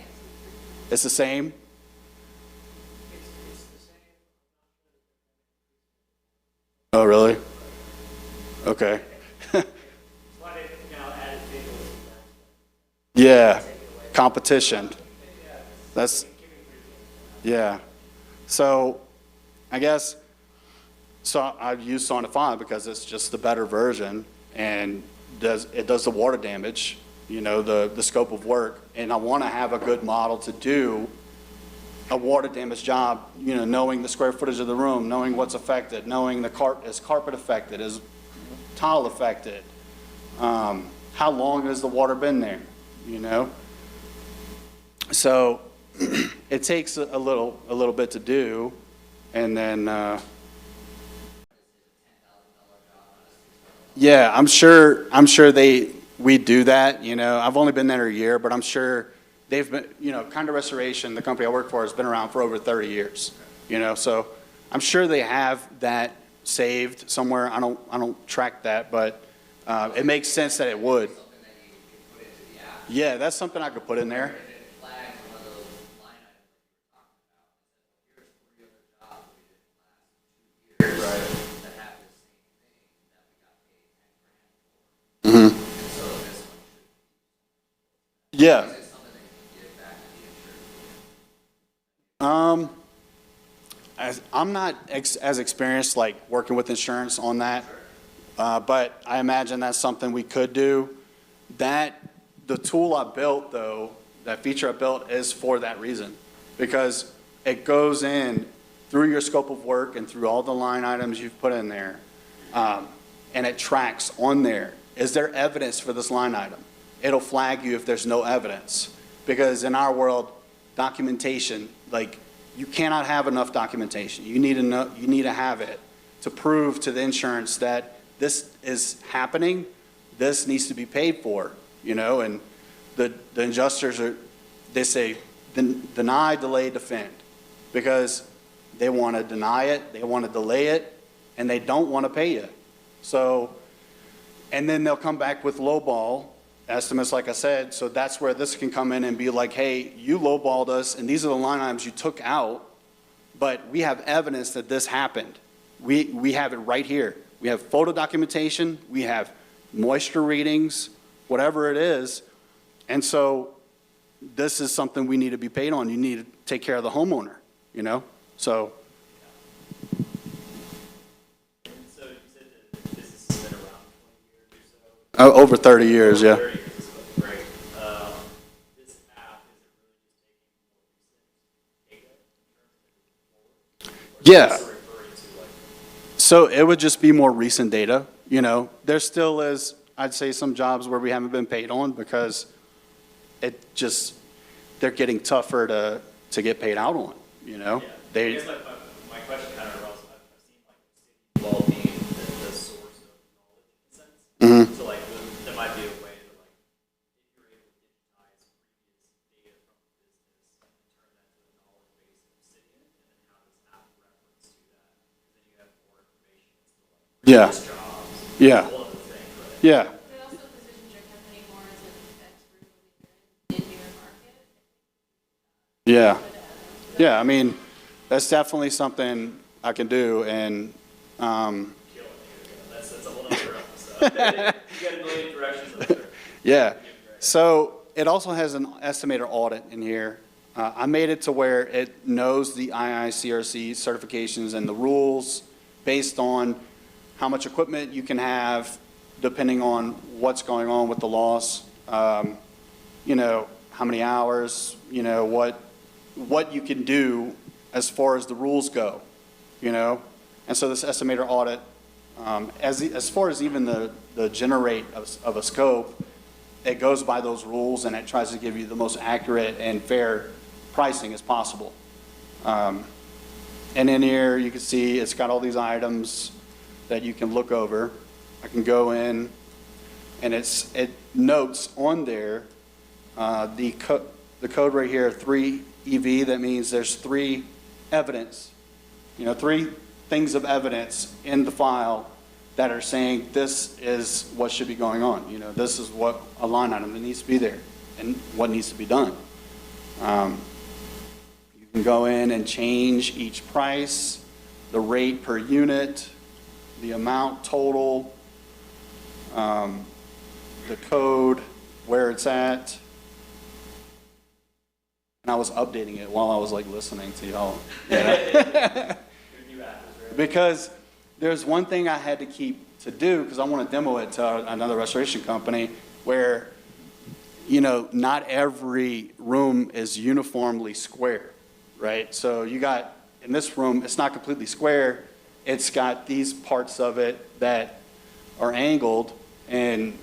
It's the same? Oh, really? Okay. Yeah, competition. Yeah. So, I guess, I've used Sonnet 5 because it's just the better version, and it does the water damage, the scope of work, and I want to have a good model to do a water damage job, knowing the square footage of the room, knowing what's affected, knowing is carpet affected, is tile affected, how long has the water been there, So it takes a little bit to do, and then yeah, I'm sure we do that. I've only been there a year, but I'm sure they've been, Kind of Restoration, the company I work for, has been around for over 30 years. So I'm sure they have that saved somewhere. I don't track that, but it makes sense that it would. Yeah, that's something I could put in there. Yeah. I'm not as experienced like working with insurance on that, but I imagine that's something we could do. The tool I built, though, that feature I built is for that reason, because it goes in through your scope of work and through all the line items you've put in there, and it tracks on there. Is there evidence for this line item? It'll flag you if there's no evidence, because in our world, documentation, like, you cannot have enough documentation. You need to have it to prove to the insurance that this is happening, this needs to be paid for, and the adjusters they say, deny, delay, defend, because they want to deny it, they want to delay it, and they don't want to pay you. So, and then they'll come back with lowball estimates, like I said, so that's where this can come in and be like, hey, you lowballed us, and these are the line items you took out, but we have evidence that this happened. We have it right here. We have photo documentation, we have moisture readings, whatever it is, and so this is something we need to be paid on. You need to take care of the homeowner, so. And so you said that this has been around 20 years or so? Over 30 years, yeah. 30 years is great. This app, is it really just taking more recent data in terms of moving forward? Or is Yeah. it also referring to like So it would just be more recent data, There still is, I'd say, some jobs where we haven't been paid on because they're getting tougher to get paid out on, Yeah. I guess my question kind of arose, I've seen like the city wall being the source of knowledge in a sense. Mhm. So like there might be a way to like, if you're able to digitize previous data from the business and turn that to a knowledge base of Obsidian, and then how does app reference to that? Because then you have more information as to like Yeah. previous jobs. Yeah. It's a whole other thing, but Yeah, It also positions your company more as an expert leader in your market. yeah. Yeah, I mean, that's definitely something I can do, and, That's a whole other realm, so. You got a million directions up there. yeah. So it also has an estimator audit in here. I made it to where it knows the IICRC certifications and the rules based on how much equipment you can have, depending on what's going on with the loss. You know, how many hours, you know, what you can do as far as the rules go, you know? And so this estimator audit, as far as even the generate of a scope, it goes by those rules and it tries to give you the most accurate and fair pricing as possible. And in here, you can see it's got all these items that you can look over. I can go in and it notes on there the code right here, 3EV, that means there's 3 evidence, you know, 3 things of evidence in the file that are saying this is what should be going on. You know, this is what a line item that needs to be there and what needs to be done. You can go in and change each price, the rate per unit, the amount total, the code, where it's at. And I was updating it while I was like listening to y'all. Yeah. Because there's one thing I had to keep to do, because I want to demo it to another restoration company, where, you know, not every room is uniformly square, right? So you got, in this room, it's not completely square. It's got these parts of it that are angled and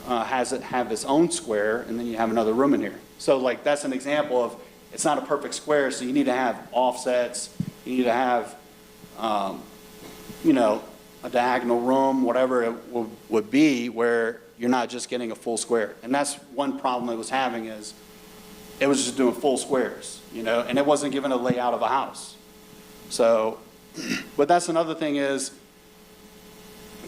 have its own square, and then you have another room in here. So like that's an example of, it's not a perfect square, so you need to have offsets, you need to have, you know, a diagonal room, whatever it would be, where you're not just getting a full square. And that's one problem it was having, is it was just doing full squares, you know, and it wasn't given a layout of a house. So, but that's another thing is,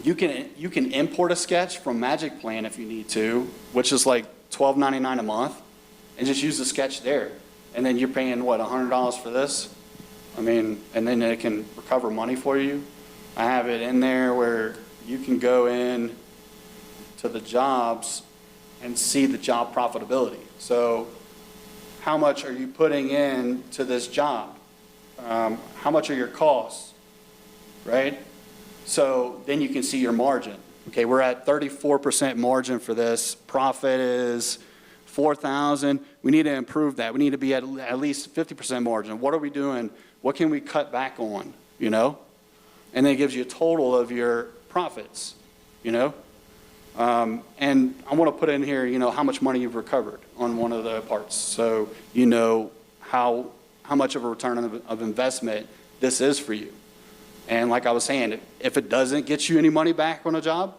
you can import a sketch from Magic Plan if you need to, which is like $12.99 a month, and just use the sketch there. And then you're paying, what, $100 for this? I mean, and then it can recover money for you. I have it in there where you can go in to the jobs and see the job profitability. So how much are you putting in to this job? How much are your costs, right? So then you can see your margin. Okay, we're at 34% margin for this. Profit is 4,000. We need to improve that. We need to be at least 50% margin. What are we doing? What can we cut back on, you know? And then it gives you a total of your profits, you know? And I want to put in here, you know, how much money you've recovered on one of the parts. So you know how much of a return of investment this is for you. And like I was saying, if it doesn't get you any money back on a job,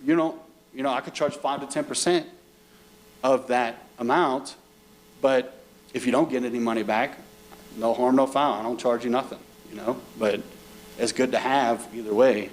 you know, I could charge 5 to 10% of that amount, but if you don't get any money back, no harm, no foul. I don't charge you nothing, you know, but it's good to have either way.